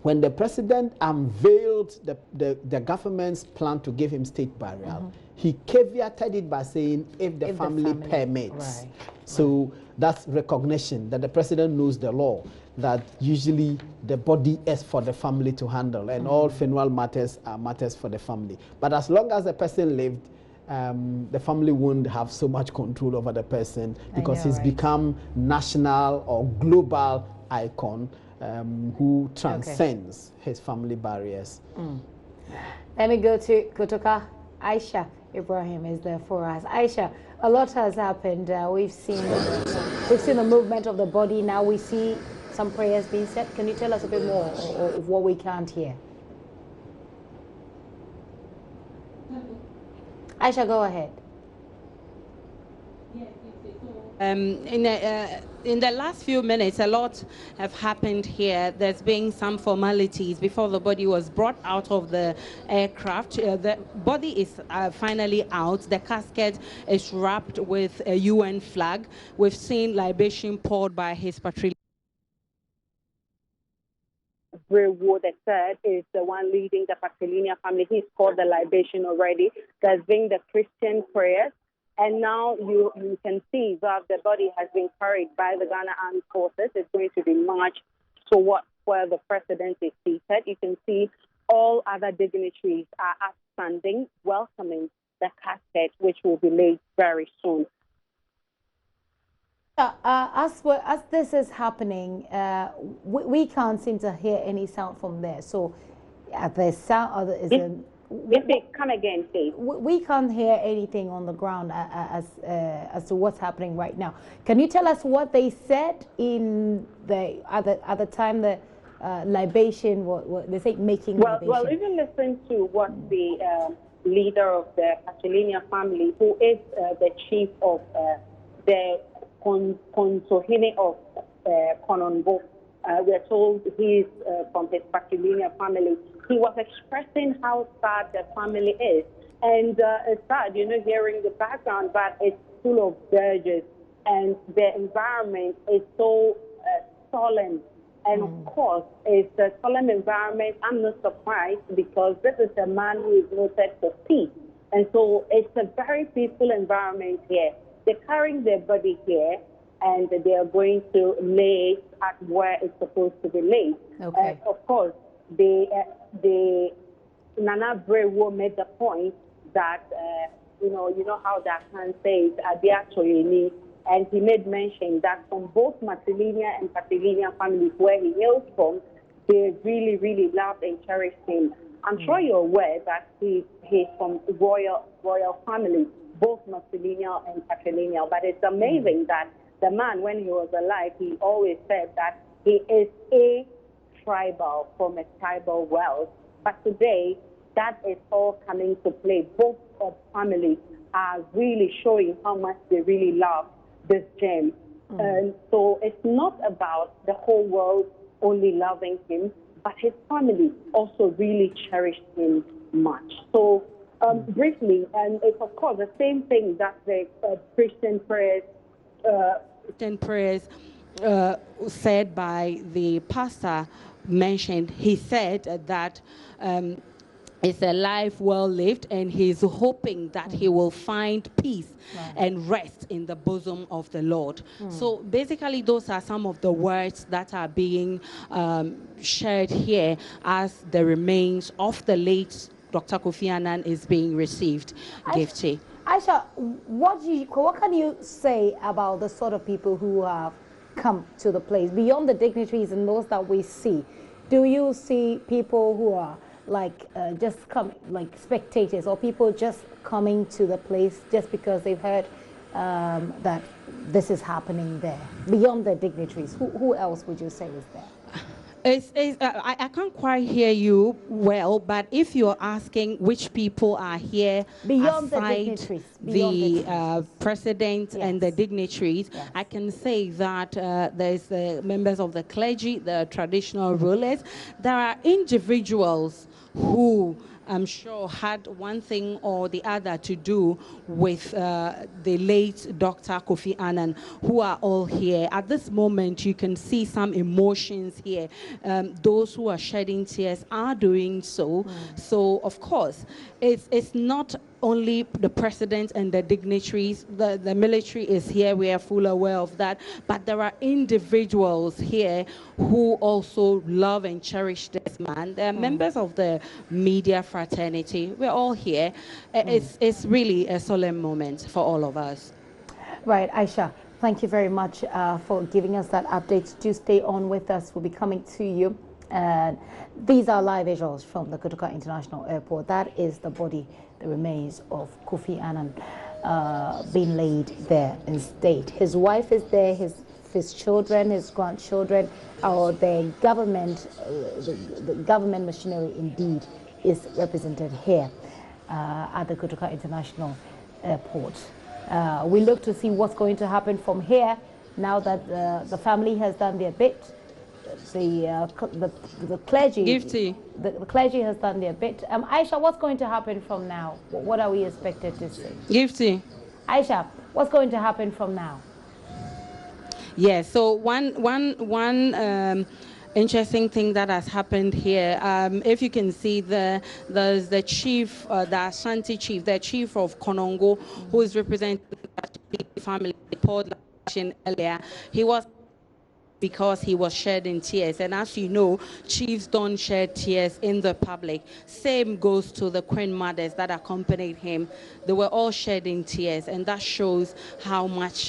when the president unveiled the government's plan to give him state burial, he caveated it by saying, if the family permits. Right. So that's recognition that the president knows the law, that usually the body is for the family to handle, and all funeral matters are matters for the family. But as long as the person lived, the family won't have so much control over the person, because he's become national or global icon who transcends his family barriers. Let me go to Kotoka. Aisha Ibrahim is there for us. Aisha, a lot has happened. We've seen the movement of the body. Now we see some prayers being said. Can you tell us a bit more of what we can't hear? Aisha, go ahead. In the last few minutes, a lot have happened here. There's been some formalities before the body was brought out of the aircraft. The body is finally out. The casket is wrapped with a UN flag. We've seen libation poured by his patrilineal. Brewood III is the one leading the patrilineal family. He's called the libation already. There's been the Christian prayers. And now you can see that the body has been carried by the Ghana Armed Forces. It's going to be marched towards where the president is seated. You can see all other dignitaries are upstanding, welcoming the casket, which will be laid very soon. As this is happening, we can't seem to hear any sound from there. So, the sound Come again, please. We can't hear anything on the ground as to what's happening right now. Can you tell us what they said in at the time the libation? What they say making libation? Well, even listen to what the leader of the patrilineal family, who is the chief of the Consohine of Konongo. We're told he's from his patrilineal family. He was expressing how sad the family is. And it's sad, hearing the background, but it's full of dirges. And the environment is so solemn. And of course, it's a solemn environment. I'm not surprised, because this is a man who is noted for peace. And so it's a very peaceful environment here. They're carrying their body here, and they are going to lay at where it's supposed to be laid. Okay. Of course, the Nana Brewo made the point that, you know how that can say it, and he made mention that from both matrilineal and patrilineal families where he hails from, they really, really loved and cherished him. I'm sure you're aware that he's from royal family, both matrilineal and patrilineal, but it's amazing that the man, when he was alive, he always said that he is a tribal, from a tribal wealth. But today, that is all coming to play. Both of families are really showing how much they really love this gem. And so it's not about the whole world only loving him, but his family also really cherished him much. So briefly, and it's of course the same thing that the Christian prayers said by the pastor mentioned. He said that it's a life well lived, and he's hoping that he will find peace and rest in the bosom of the Lord. So basically, those are some of the words that are being shared here as the remains of the late Dr. Kofi Annan is being received. Gifty. Aisha, what can you say about the sort of people who have come to the place, beyond the dignitaries and those that we see? Do you see people who are like spectators or people just coming to the place just because they've heard that this is happening there? Beyond the dignitaries, who else would you say is there? I can't quite hear you well, but if you're asking which people are here beyond the aside dignitaries, the president yes. and the dignitaries, yes. I can say that there's members of the clergy, the traditional rulers. There are individuals who I'm sure had one thing or the other to do with the late Dr. Kofi Annan, who are all here. At this moment, you can see some emotions here. Those who are shedding tears are doing so. So, of course, it's not only the president and the dignitaries. The military is here. We are fully aware of that. But there are individuals here who also love and cherish this man. They're members of the media fraternity. We're all here. It's really a solemn moment for all of us. Right, Aisha, thank you very much for giving us that update. Do stay on with us. We'll be coming to you. And these are live visuals from the Kotoka International Airport. That is the body, the remains of Kofi Annan being laid there in state. His wife is there, his children, his grandchildren, or the government, the government machinery indeed is represented here at the Kotoka International Airport. We look to see what's going to happen from here now that the family has done their bit. The clergy, the clergy has done their bit. Aisha, what's going to happen from now? What are we expected to see? Gifty. Aisha, what's going to happen from now? Yeah, so one interesting thing that has happened here, if you can see there's the chief, the Ashanti chief, the chief of Konongo, who is representing the family, Paul earlier. He was because he was shedding tears, and as you know, chiefs don't shed tears in the public. Same goes to the queen mothers that accompanied him. They were all shedding tears, and that shows how much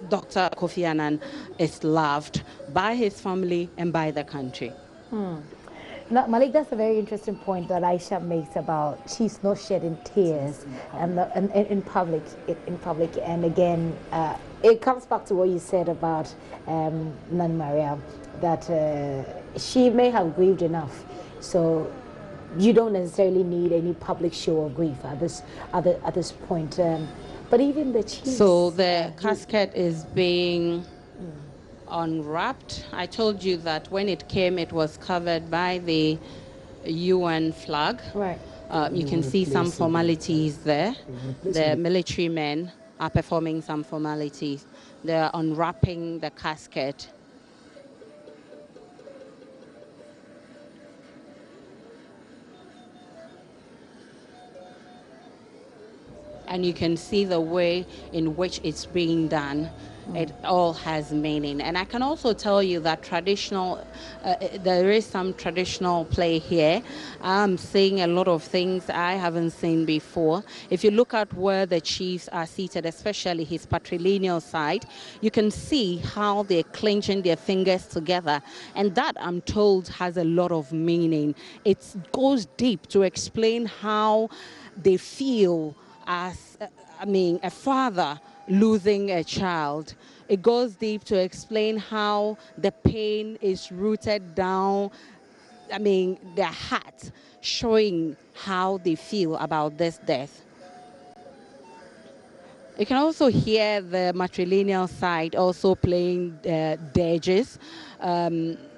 Dr. Kofi Annan is loved by his family and by the country. Now, Malik, that's a very interesting point that Aisha makes about chiefs not shedding tears in public. And again, it comes back to what you said about Nan Maria, that she may have grieved enough. So you don't necessarily need any public show of grief at this point. But even the chiefs. So the casket is being unwrapped. I told you that when it came, it was covered by the UN flag. Right. You can see some formalities there. The military men are performing some formalities. They're unwrapping the casket. And you can see the way in which it's being done. It all has meaning. And I can also tell you that there is some traditional play here. I'm seeing a lot of things I haven't seen before. If you look at where the chiefs are seated, especially his patrilineal side, you can see how they're clenching their fingers together. And that, I'm told, has a lot of meaning. It goes deep to explain how they feel as, a father losing a child. It goes deep to explain how the pain is rooted down, their heart, showing how they feel about this death. You can also hear the matrilineal side also playing dirges.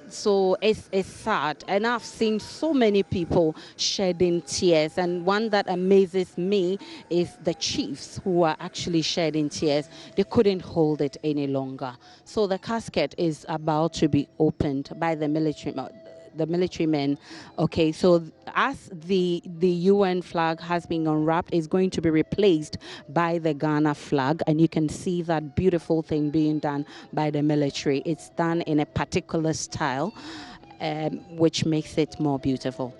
So it's sad, and I've seen so many people shedding tears, and one that amazes me is the chiefs who are actually shedding tears. They couldn't hold it any longer. So the casket is about to be opened by the military men. Okay, so as the UN flag has been unwrapped, it's going to be replaced by the Ghana flag, and you can see that beautiful thing being done by the military. It's done in a particular style, which makes it more beautiful.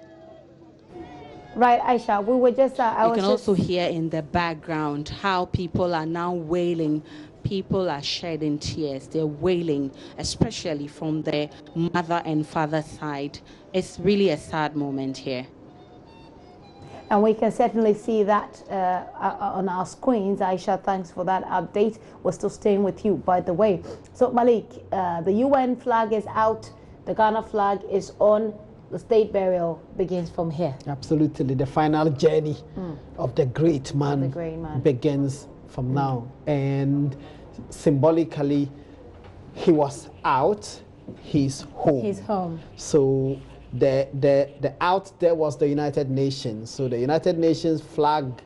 Right, Aisha, we were just... you can also hear in the background how people are now wailing people are shedding tears. They're wailing, especially from their mother and father side. It's really a sad moment here. And we can certainly see that on our screens. Aisha, thanks for that update. We're still staying with you, by the way. So, Malik, the UN flag is out. The Ghana flag is on. The state burial begins from here. Absolutely. The final journey of the great man, begins from now. And symbolically, he was out, he's home. He's home. So the out there was the United Nations. So the United Nations flag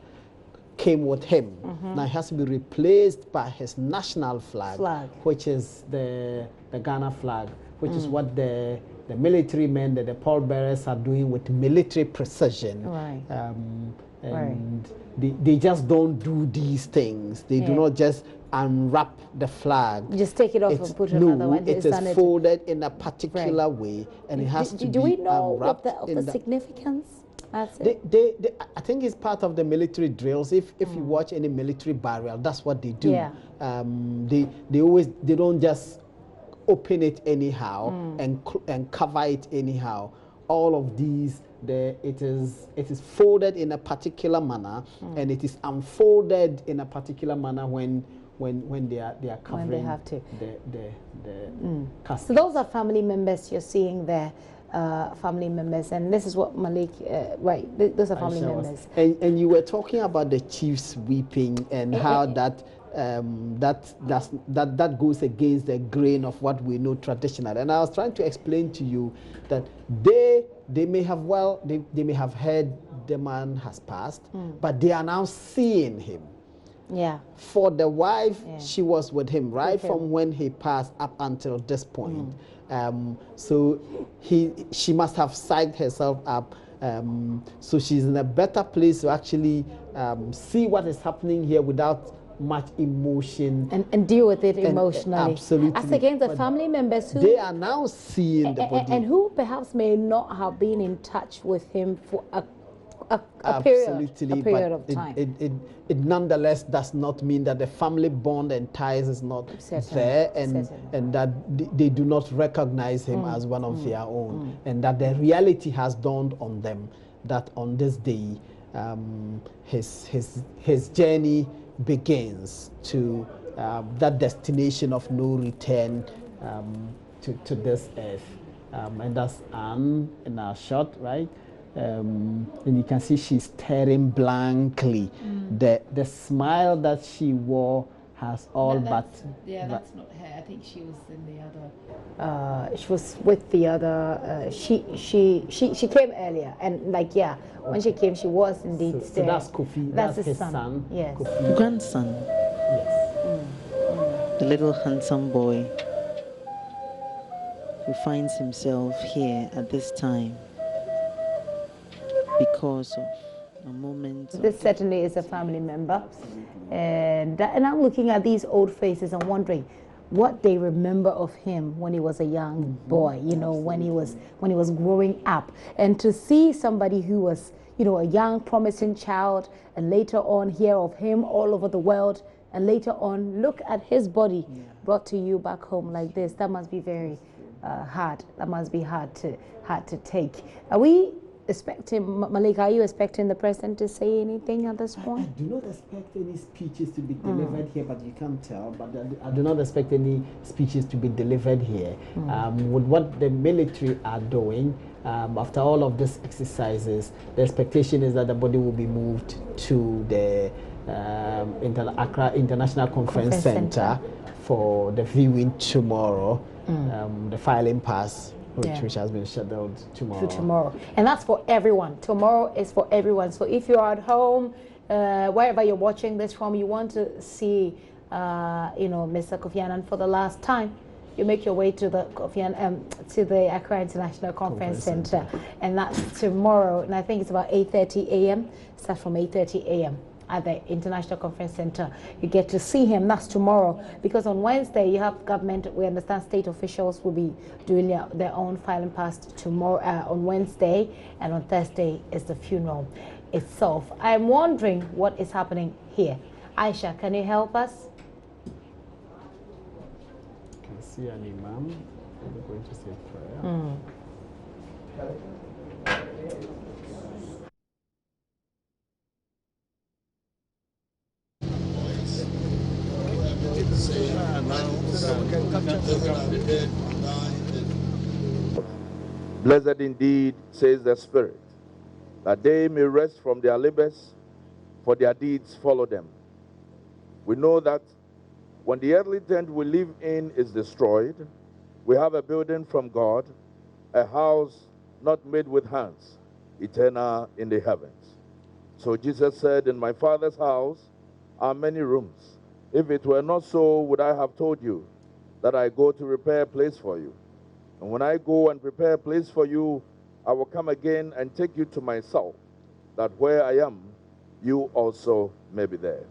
came with him. Now it has to be replaced by his national flag. Which is the Ghana flag, which is what the military men, the pallbearers are doing with military precision. Right. And they just don't do these things. They do not just unwrap the flag. You just take it off and put another one. It is folded in a particular way, and it has to be Do we know unwrapped of the significance? That's it. I think it's part of the military drills. If you watch any military burial, that's what they do. Yeah. They don't just open it anyhow and cover it anyhow. All of these, it is folded in a particular manner, and it is unfolded in a particular manner when they are covering. When they have to. The casket. So those are family members you're seeing there. Family members, and this is what Malik, right, those are family members. And you were talking about the chiefs weeping and how that goes against the grain of what we know traditionally. And I was trying to explain to you that they may have heard the man has passed, but they are now seeing him. Yeah. For the wife, she was with him from when he passed up until this point. So she must have psyched herself up. So she's in a better place to actually see what is happening here without much emotion and deal with it emotionally. Absolutely. As against the family members who they are now seeing the body and who perhaps may not have been in touch with him for a absolutely, period of time. It nonetheless does not mean that the family bond and ties is not there, and that they do not recognize him as one of their own, and that the reality has dawned on them that on this day his journey begins to that destination of no return to this earth, and that's Anne in our shot, right? And you can see she's staring blankly. The smile that she wore has all that's not her. I think she was in the other. She was with the other. She came earlier, and when she came, she was indeed so that's Kofi. That's his son. Yes. Kofi. Grandson. Yes. The little handsome boy who finds himself here at this time because of a moment. This certainly is a family member, and I'm looking at these old faces and wondering what they remember of him when he was a young boy. When he was growing up, and to see somebody who was a young promising child, and later on hear of him all over the world, and later on look at his body brought to you back home like this. That must be very hard. That must be hard to take. Are we expecting, Malik, are you expecting the president to say anything at this point? I do not expect any speeches to be delivered here, but you can't tell. But I do not expect any speeches to be delivered here. With what the military are doing, after all of these exercises, the expectation is that the body will be moved to the Accra International Conference Center for the viewing tomorrow, the filing pass. Which has been scheduled tomorrow. And that's for everyone. Tomorrow is for everyone. So if you're at home, wherever you're watching this from, you want to see, Mr. Kofi Annan for the last time, you make your way to the to the Accra International Conference Center, and that's tomorrow. And I think it's about 8:30 a.m. Start from 8:30 a.m. at the International Conference Center. You get to see him. That's tomorrow, because on Wednesday you have government. We understand state officials will be doing their own filing past tomorrow on Wednesday, and on Thursday is the funeral itself. I'm wondering what is happening here. Aisha, can you help us? see an imam. We're going to say prayer. Blessed indeed, says the Spirit, that they may rest from their labors, for their deeds follow them. We know that when the earthly tent we live in is destroyed, we have a building from God, a house not made with hands, eternal in the heavens. So Jesus said, in my Father's house are many rooms. If it were not so, would I have told you that I go to prepare a place for you? And when I go and prepare a place for you, I will come again and take you to myself, that where I am, you also may be there.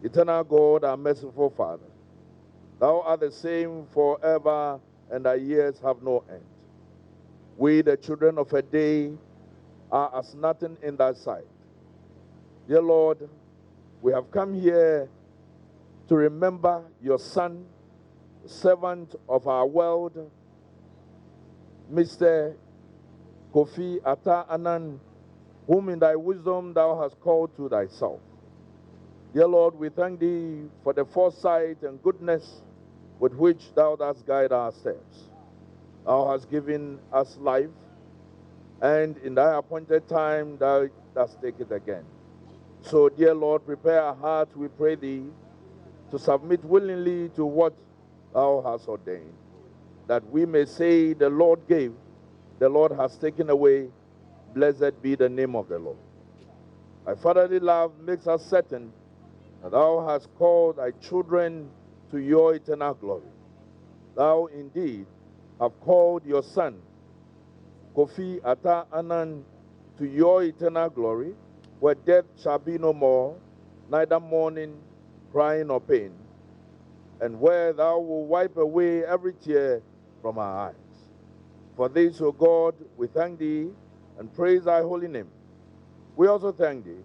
Eternal God, our merciful Father, thou art the same forever, and thy years have no end. We, the children of a day, are as nothing in thy sight. Dear Lord, we have come here to remember your Son, the servant of our world, Mr. Kofi Annan, whom in thy wisdom thou hast called to thyself. Dear Lord, we thank thee for the foresight and goodness with which thou dost guide our steps. Thou hast given us life, and in thy appointed time thou dost take it again. So, dear Lord, prepare our hearts, we pray thee, to submit willingly to what thou hast ordained, that we may say, the Lord gave, the Lord has taken away, blessed be the name of the Lord. Thy fatherly love makes us certain that thou hast called thy children to your eternal glory. Thou indeed have called your Son, Kofi Annan, to your eternal glory, where death shall be no more, neither mourning, crying, or pain, and where thou wilt wipe away every tear from our eyes. For this, O God, we thank thee and praise thy holy name. We also thank thee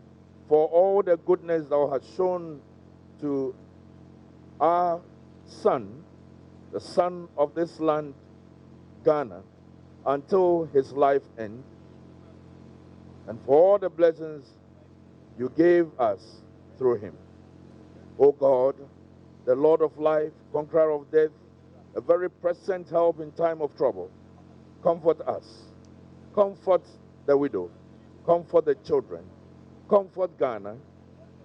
for all the goodness thou hast shown to our son, the son of this land, Ghana, until his life end, and for all the blessings you gave us through him. O God, the Lord of life, conqueror of death, a very present help in time of trouble, comfort us, comfort the widow, comfort the children, comfort Ghana,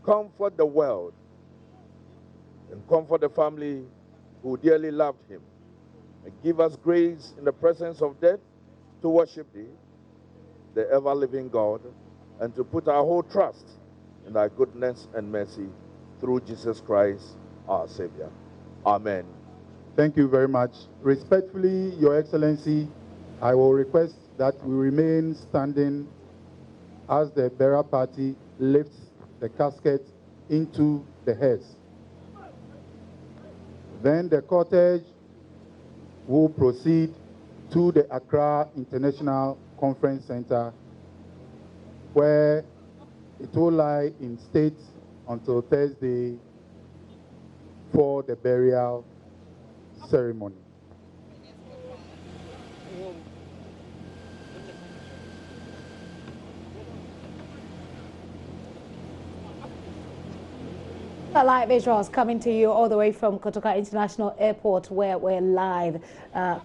comfort the world, and comfort the family who dearly loved him. And give us grace in the presence of death to worship thee, the ever-living God, and to put our whole trust in thy goodness and mercy through Jesus Christ, our Savior. Amen. Thank you very much. Respectfully, Your Excellency, I will request that we remain standing as the bearer party lifts the casket into the hearse. Then the cortege will proceed to the Accra International Conference Center, where it will lie in state until Thursday for the burial ceremony. Live visuals coming to you all the way from Kotoka International Airport, where we're live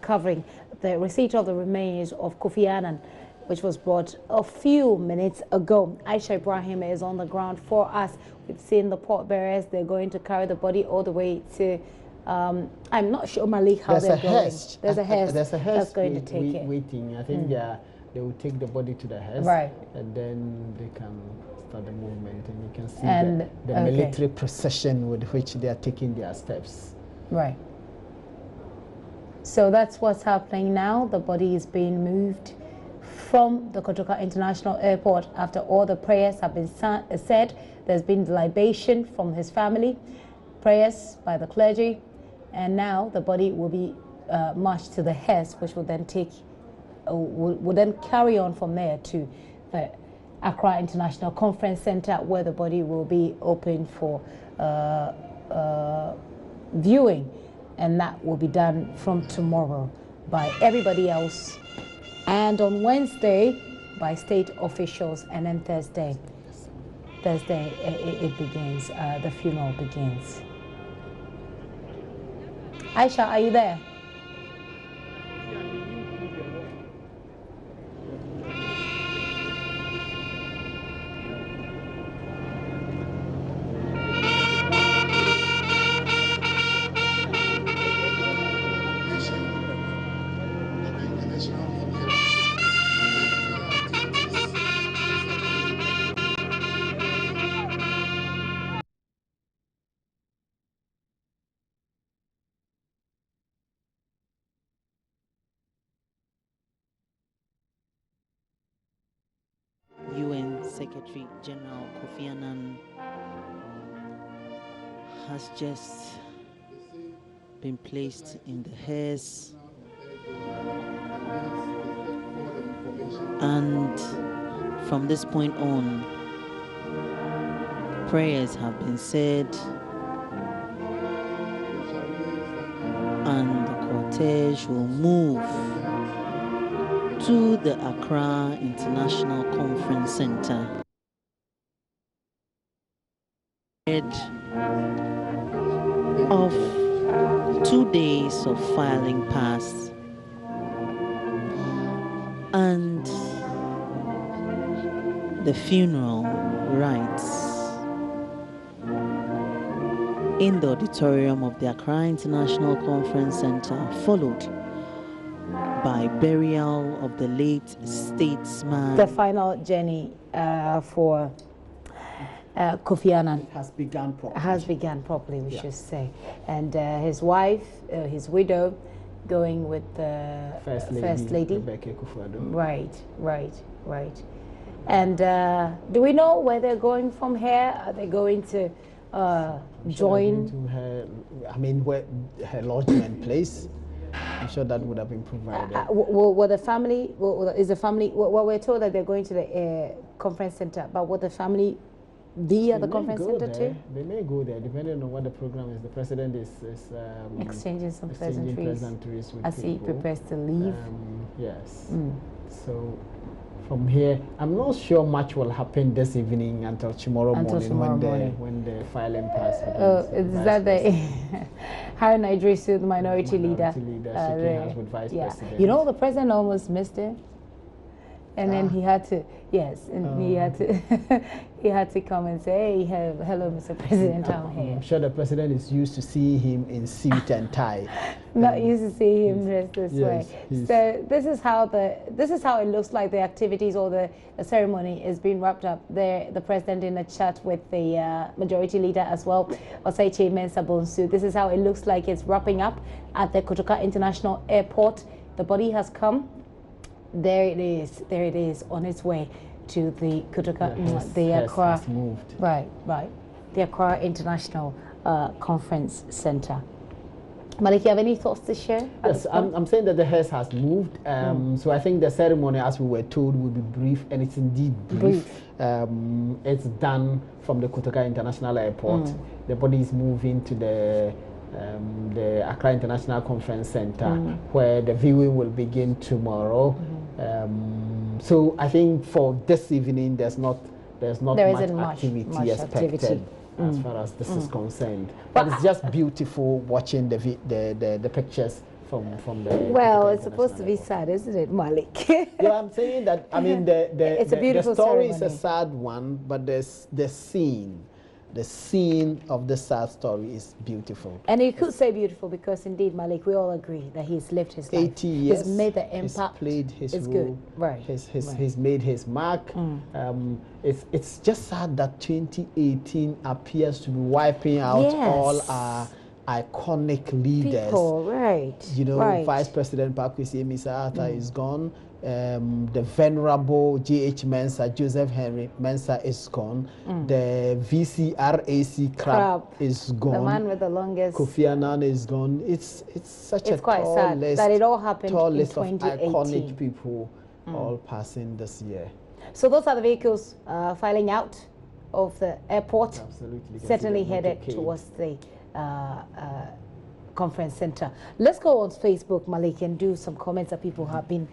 covering the receipt of the remains of Kofi Annan, which was brought a few minutes ago. Aisha Ibrahim is on the ground for us. We've seen the pallbearers. They're going to carry the body all the way to, I'm not sure, Malik, how they're going. There's a hearse that's going to take it. Waiting. I think they will take the body to the hearse, right, and then they can start the movement, and you can see the military procession with which they are taking their steps. Right. So that's what's happening now. The body is being moved from the Kotoka International Airport after all the prayers have been said. There's been libation from his family, prayers by the clergy, and now the body will be marched to the hearse, which will then take, will then carry on from there to the Accra International Conference Center, where the body will be open for viewing and that will be done from tomorrow by everybody else, and on Wednesday by state officials, and then Thursday it begins, the funeral begins. Aisha, are you there? UN Secretary General Kofi Annan has just been placed in the hearse, and from this point on, prayers have been said, and the cortege will move to the Accra International Conference Center. Of 2 days of filing pass, and the funeral rites in the auditorium of the Accra International Conference Center, followed by burial of the late statesman. The final journey for Kofi Annan has begun properly. We should say, and his wife, his widow, going with the First Lady. Rebecca Kufuor. Right. And do we know where they're going from here? Are they going to join? To her, where her lodgement place? I'm sure that would have been provided. Will the family? Is the family? Well, we're told that they're going to the conference center, but will the family be at the conference center too? They may go there, depending on what the program is. The president is exchanging some pleasantries with as people. he prepares to leave. Yes. So from here, I'm not sure much will happen this evening until tomorrow morning when the filing pass happens. Is that the Harry Idrisu, the minority leader? Shaking hands with Vice President. You know, the president almost missed him. And then he had to, he had to come and say, hey, hello, Mr. President, I'm here. I'm sure the president is used to see him in suit and tie. Not used to see him dressed this way. So this is how it looks like the activities or the ceremony is being wrapped up. There, the president in a chat with the majority leader as well, Oseiche Mensah Bonsu. This is how it looks like it's wrapping up at the Kotoka International Airport. The body has come. There it is on its way to the Kotoka, the Accra, has moved. Right, the Accra International Conference Center. Malik, you have any thoughts to share? Yes, I'm saying that the hearse has moved. So I think the ceremony, as we were told, will be brief, and it's indeed brief. It's done from the Kotoka International Airport. The body is moving to the Accra International Conference Center, where the viewing will begin tomorrow. So I think for this evening, there's not much activity expected as far as this is concerned. But it's just beautiful watching the pictures from the. Well, it's supposed to be sad, isn't it, Malik? Yeah, I'm saying that. I mean, it's a beautiful the story ceremony. is a sad one, but there's the scene. The scene of the sad story is beautiful. And you could say beautiful because indeed, Malik, we all agree that he's lived his life. 80 years. He's made the impact. He's played his role. Good. Right. He's made his mark. It's just sad that 2018 appears to be wiping out all our iconic leaders. People, right. You know, Vice President Pakwesi Mensah is gone. The venerable J.H. Mensah, Joseph Henry Mensah is gone. The VCRAC crab is gone. The man with the longest. Kofi Annan is gone. It's such a quite tall sad list, that it all happened tall in list 2018. of iconic people all passing this year. So those are the vehicles filing out of the airport. Absolutely. Certainly headed towards the Conference Center. Let's go on Facebook, Malik, and do some comments that people have been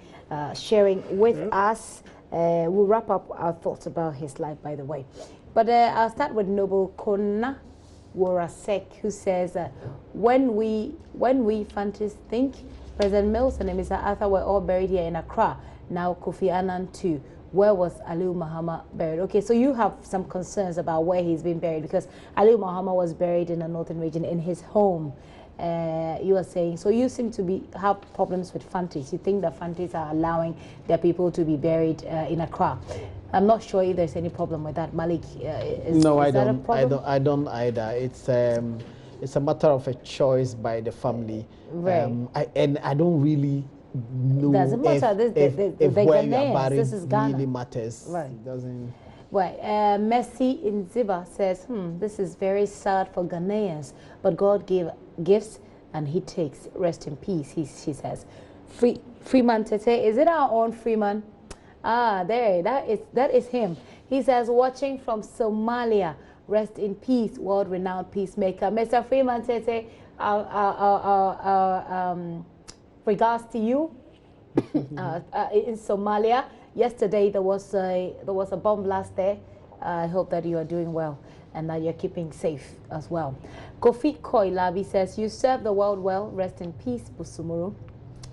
sharing with us. We'll wrap up our thoughts about his life, by the way. But I'll start with Noble Kona Worasek, who says, when we Fantis think President Mills and Mr. Arthur were all buried here in Accra, now Kofi Annan too. Where was Aliu Mahama buried? Okay, so you have some concerns about where he's been buried, because Aliu Mahama was buried in the northern region in his home. You are saying, so you seem to have problems with Fantis. You think that Fantis are allowing their people to be buried in Accra. I'm not sure if there's any problem with that. Malik, is I that a problem? I don't either. It's a matter of a choice by the family. Right. I don't really know doesn't matter. if where you are buried this is Ghana. really matters. Right. It doesn't. Right. Messi in Ziba says, this is very sad for Ghanaians, but God gives and he takes. Rest in peace, she says. Freeman Tete, is it our own Freeman? Ah, that is him. He says, watching from Somalia. Rest in peace, world-renowned peacemaker. Mr. Freeman Tete, regards to you. In Somalia, yesterday there was a bomb blast there. I hope that you are doing well and that you're keeping safe as well. Kofi Koilabi says, you serve the world well. Rest in peace, Busumuru.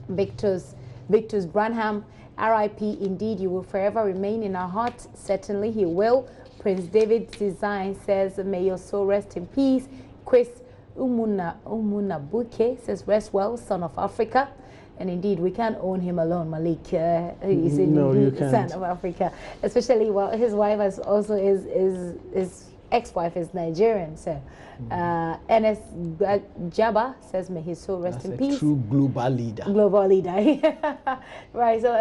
Victus Branham, RIP, indeed, you will forever remain in our hearts. Certainly he will. Prince David Design says, may your soul rest in peace. Chris Umuna Buke says, rest well, son of Africa. And indeed, we can't own him alone, Malik. He's indeed son of Africa. Especially, well, his wife his ex-wife is Nigerian. So, Enes Jabba says, may his soul rest in peace. True global leader. Global leader. Right, so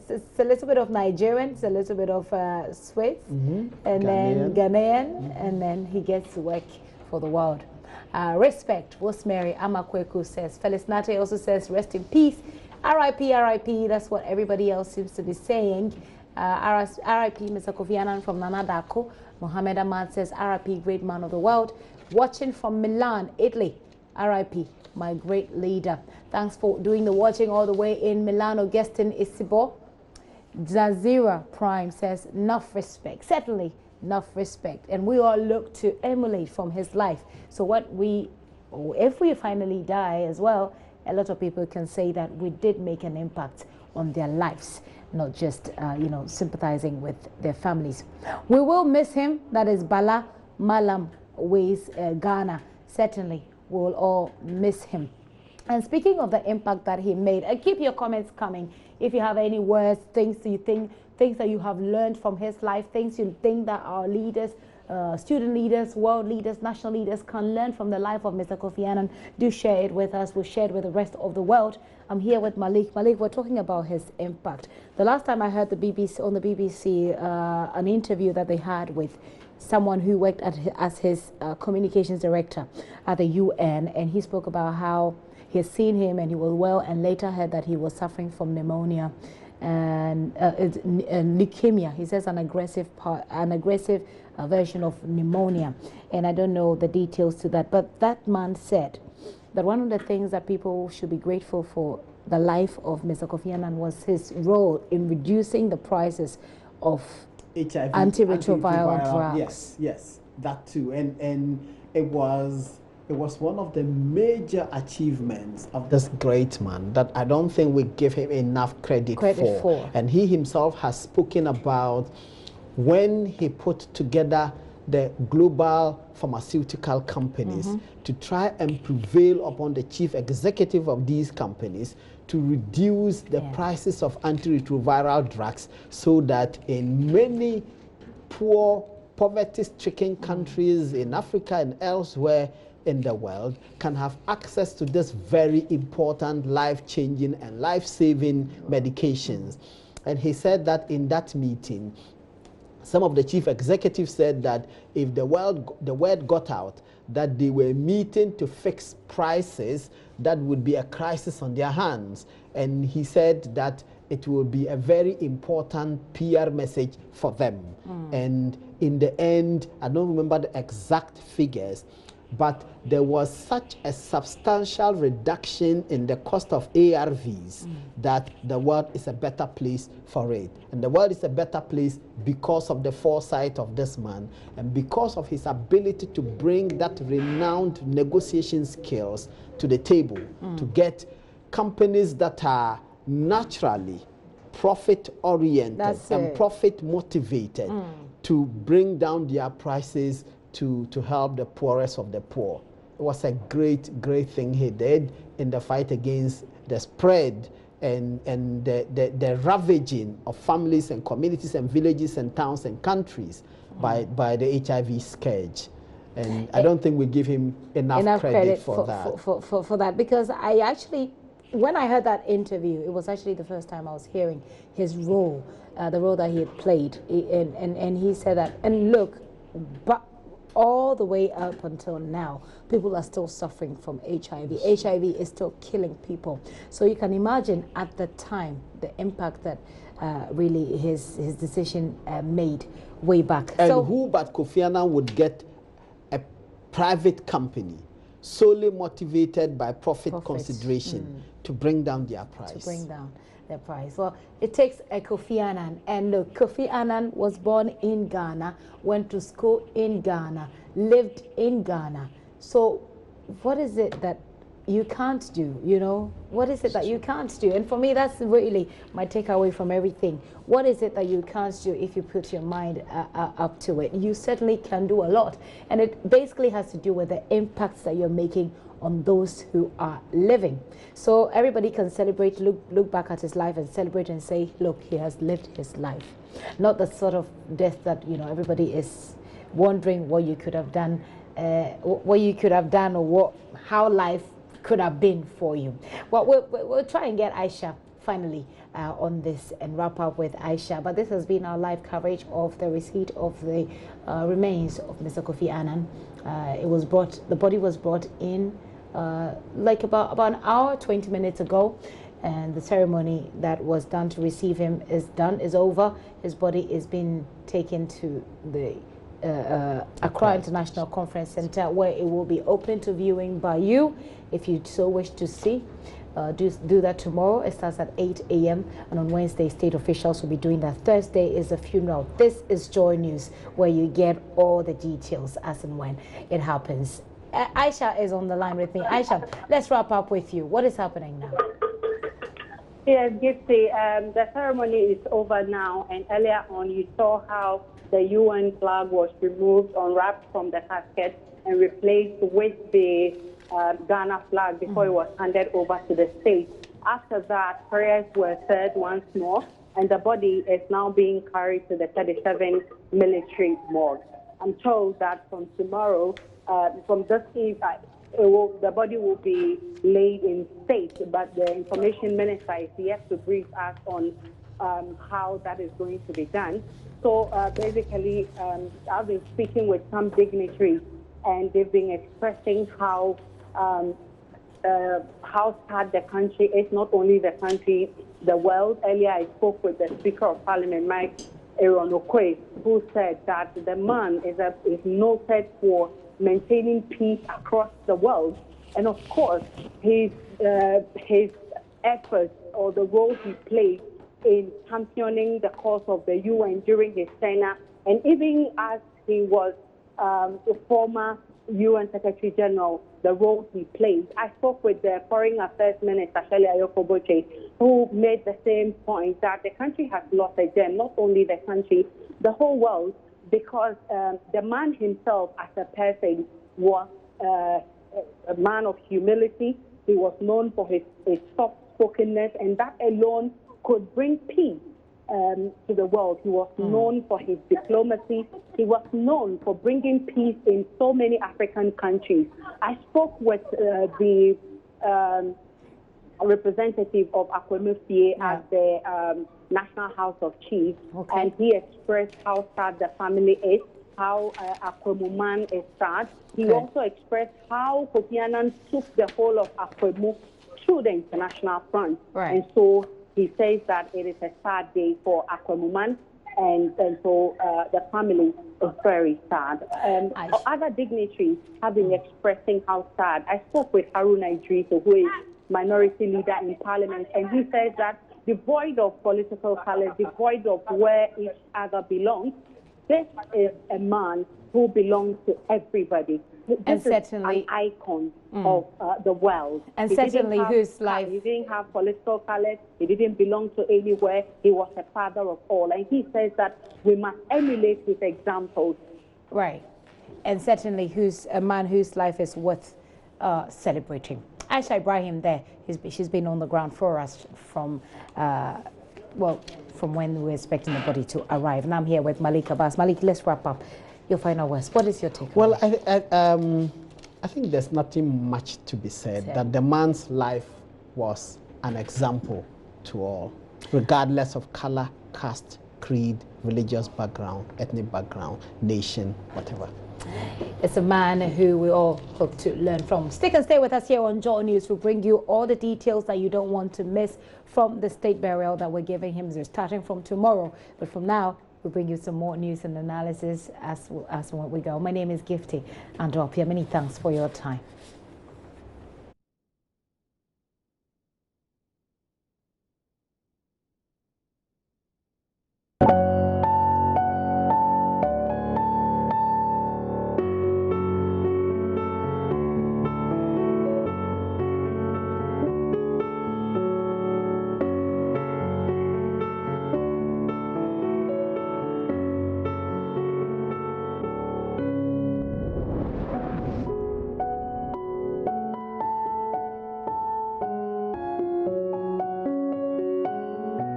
it's a little bit of Nigerian, it's a little bit of Swiss, and then Ghanaian, and then he gets to work for the world. Respect, Rosemary Amakweku says. Felis Nate also says, rest in peace. RIP, RIP, that's what everybody else seems to be saying. RIP, Mr. Kofi Annan from Nana Dako. Mohammed Ahmad says, RIP, great man of the world. Watching from Milan, Italy. RIP, my great leader. Thanks for doing the watching all the way in Milan. Augustin Isibo. Zazira Prime says, enough respect. Certainly, enough respect. And we all look to emulate from his life. So if we finally die as well, a lot of people can say that we did make an impact on their lives, not just, sympathizing with their families. We will miss him. That is Bala Malam Ways, Ghana. Certainly, we will all miss him. And speaking of the impact that he made, keep your comments coming. If you have any words, things that you have learned from his life, things you think that our leaders, student leaders, world leaders, national leaders can learn from the life of Mr. Kofi Annan, do share it with us. We'll share it with the rest of the world. I'm here with Malik. Malik, we're talking about his impact. The last time I heard on the BBC, an interview that they had with someone who worked as his communications director at the UN, and he spoke about how he had seen him and he was well, and later heard that he was suffering from pneumonia and leukemia. He says an aggressive version of pneumonia, and I don't know the details to that, but that man said that one of the things that people should be grateful for the life of Mr. Kofi Annan was his role in reducing the prices of HIV, antiretroviral drugs. Yes, that too, and it was one of the major achievements of this great man that I don't think we give him enough credit for. And he himself has spoken about when he put together the global pharmaceutical companies to try and prevail upon the chief executive of these companies to reduce the prices of antiretroviral drugs, so that in many poverty-stricken countries in Africa and elsewhere in the world can have access to this very important life-changing and life-saving medications. And he said that in that meeting, some of the chief executives said that if the word got out that they were meeting to fix prices, that would be a crisis on their hands. And he said that it will be a very important PR message for them. And in the end, I don't remember the exact figures, but there was such a substantial reduction in the cost of ARVs that the world is a better place for it. And the world is a better place because of the foresight of this man and because of his ability to bring that renowned negotiation skills to the table to get companies that are naturally profit-oriented and profit-motivated to bring down their prices to help the poorest of the poor. It was a great thing he did in the fight against the spread and the ravaging of families and communities and villages and towns and countries by the HIV scourge. And I don't think we give him enough credit for that, because I actually, when I heard that interview, it was actually the first time I was hearing his role, the role that he had played, and he said that, and look, but all the way up until now, people are still suffering from HIV. HIV is still killing people. So you can imagine at the time the impact that really his decision made way back. And so who but Kofi Annan would get a private company solely motivated by profit consideration to bring down their price. To bring down their price. Well, it takes a Kofi Annan. And look, Kofi Annan was born in Ghana, went to school in Ghana, lived in Ghana. So what is it that you can't do, you know? What is it that you can't do? And for me, that's really my takeaway from everything. What is it that you can't do if you put your mind up to it? You certainly can do a lot. And it basically has to do with the impacts that you're making on those who are living. So everybody can celebrate, look back at his life and celebrate and say, look, he has lived his life. Not the sort of death that, you know, everybody is wondering what you could have done, or how life could have been for you. Well, we'll try and get Aisha finally on this and wrap up with Aisha. But this has been our live coverage of the receipt of the remains of Mr. Kofi Annan. The body was brought in like about an hour, 20 minutes ago. And the ceremony that was done to receive him is over. His body is being taken to the Accra International Conference Center, where it will be open to viewing by you if you so wish to see. Do that tomorrow. It starts at 8 a.m. and on Wednesday, state officials will be doing that. Thursday is the funeral. This is Joy News, where you get all the details as and when it happens. Aisha is on the line with me. Aisha, let's wrap up with you. What is happening now? Yes, Gipsy, the ceremony is over now, and earlier on you saw how the UN flag was removed, unwrapped from the casket and replaced with the Ghana flag before it was handed over to the state. After that, prayers were said once more, and the body is now being carried to the 37 military morgue. I'm told that from tomorrow, from this eve, the body will be laid in state, but the information minister is yet to brief us on how that is going to be done. So basically, I've been speaking with some dignitaries, and they've been expressing how sad the country is, not only the country, the world. Earlier, I spoke with the Speaker of Parliament, Mike Eronokwe, who said that the man is noted for maintaining peace across the world. And of course, his efforts, or the role he played in championing the cause of the UN during his tenure, and even as he was a former UN Secretary General, the role he played. I spoke with the Foreign Affairs Minister, Shelley Ayokoboche, who made the same point that the country has lost a gem, not only the country, the whole world, because the man himself as a person was a man of humility. He was known for his soft-spokenness, and that alone could bring peace to the world. He was known for his diplomacy. He was known for bringing peace in so many African countries. I spoke with the representative of Akwemufie at the National House of Chiefs, and he expressed how sad the family is, how Akwemuman is sad. He also expressed how Kofi Annan took the whole of Akwemu to the international front. And so he says that it is a sad day for Akwemuman, And so the family is very sad. Other dignitaries have been expressing how sad. I spoke with Haruna Idrisu, who is minority leader in parliament, and he says that devoid of political color, devoid of where each other belongs, this is a man who belongs to everybody. And this certainly is an icon of the world. And certainly whose life... He didn't have political colors. He didn't belong to anywhere. He was a father of all. And he says that we must emulate his examples. Right. And certainly a man whose life is worth celebrating. Aisha Ibrahim there, she's been on the ground for us from, from when we were expecting the body to arrive. And I'm here with Malik Abbas. Malik, let's wrap up. Your final words. What is your take? Well, I think there's nothing much to be said. That the man's life was an example to all, regardless of color, caste, creed, religious background, ethnic background, nation, whatever. It's a man who we all hope to learn from. Stick and stay with us here on JoyNews. We'll bring you all the details that you don't want to miss from the state burial that we're giving him. They're starting from tomorrow. But from now, we'll bring you some more news and analysis as we go. My name is Gifty Andropia. Many thanks for your time.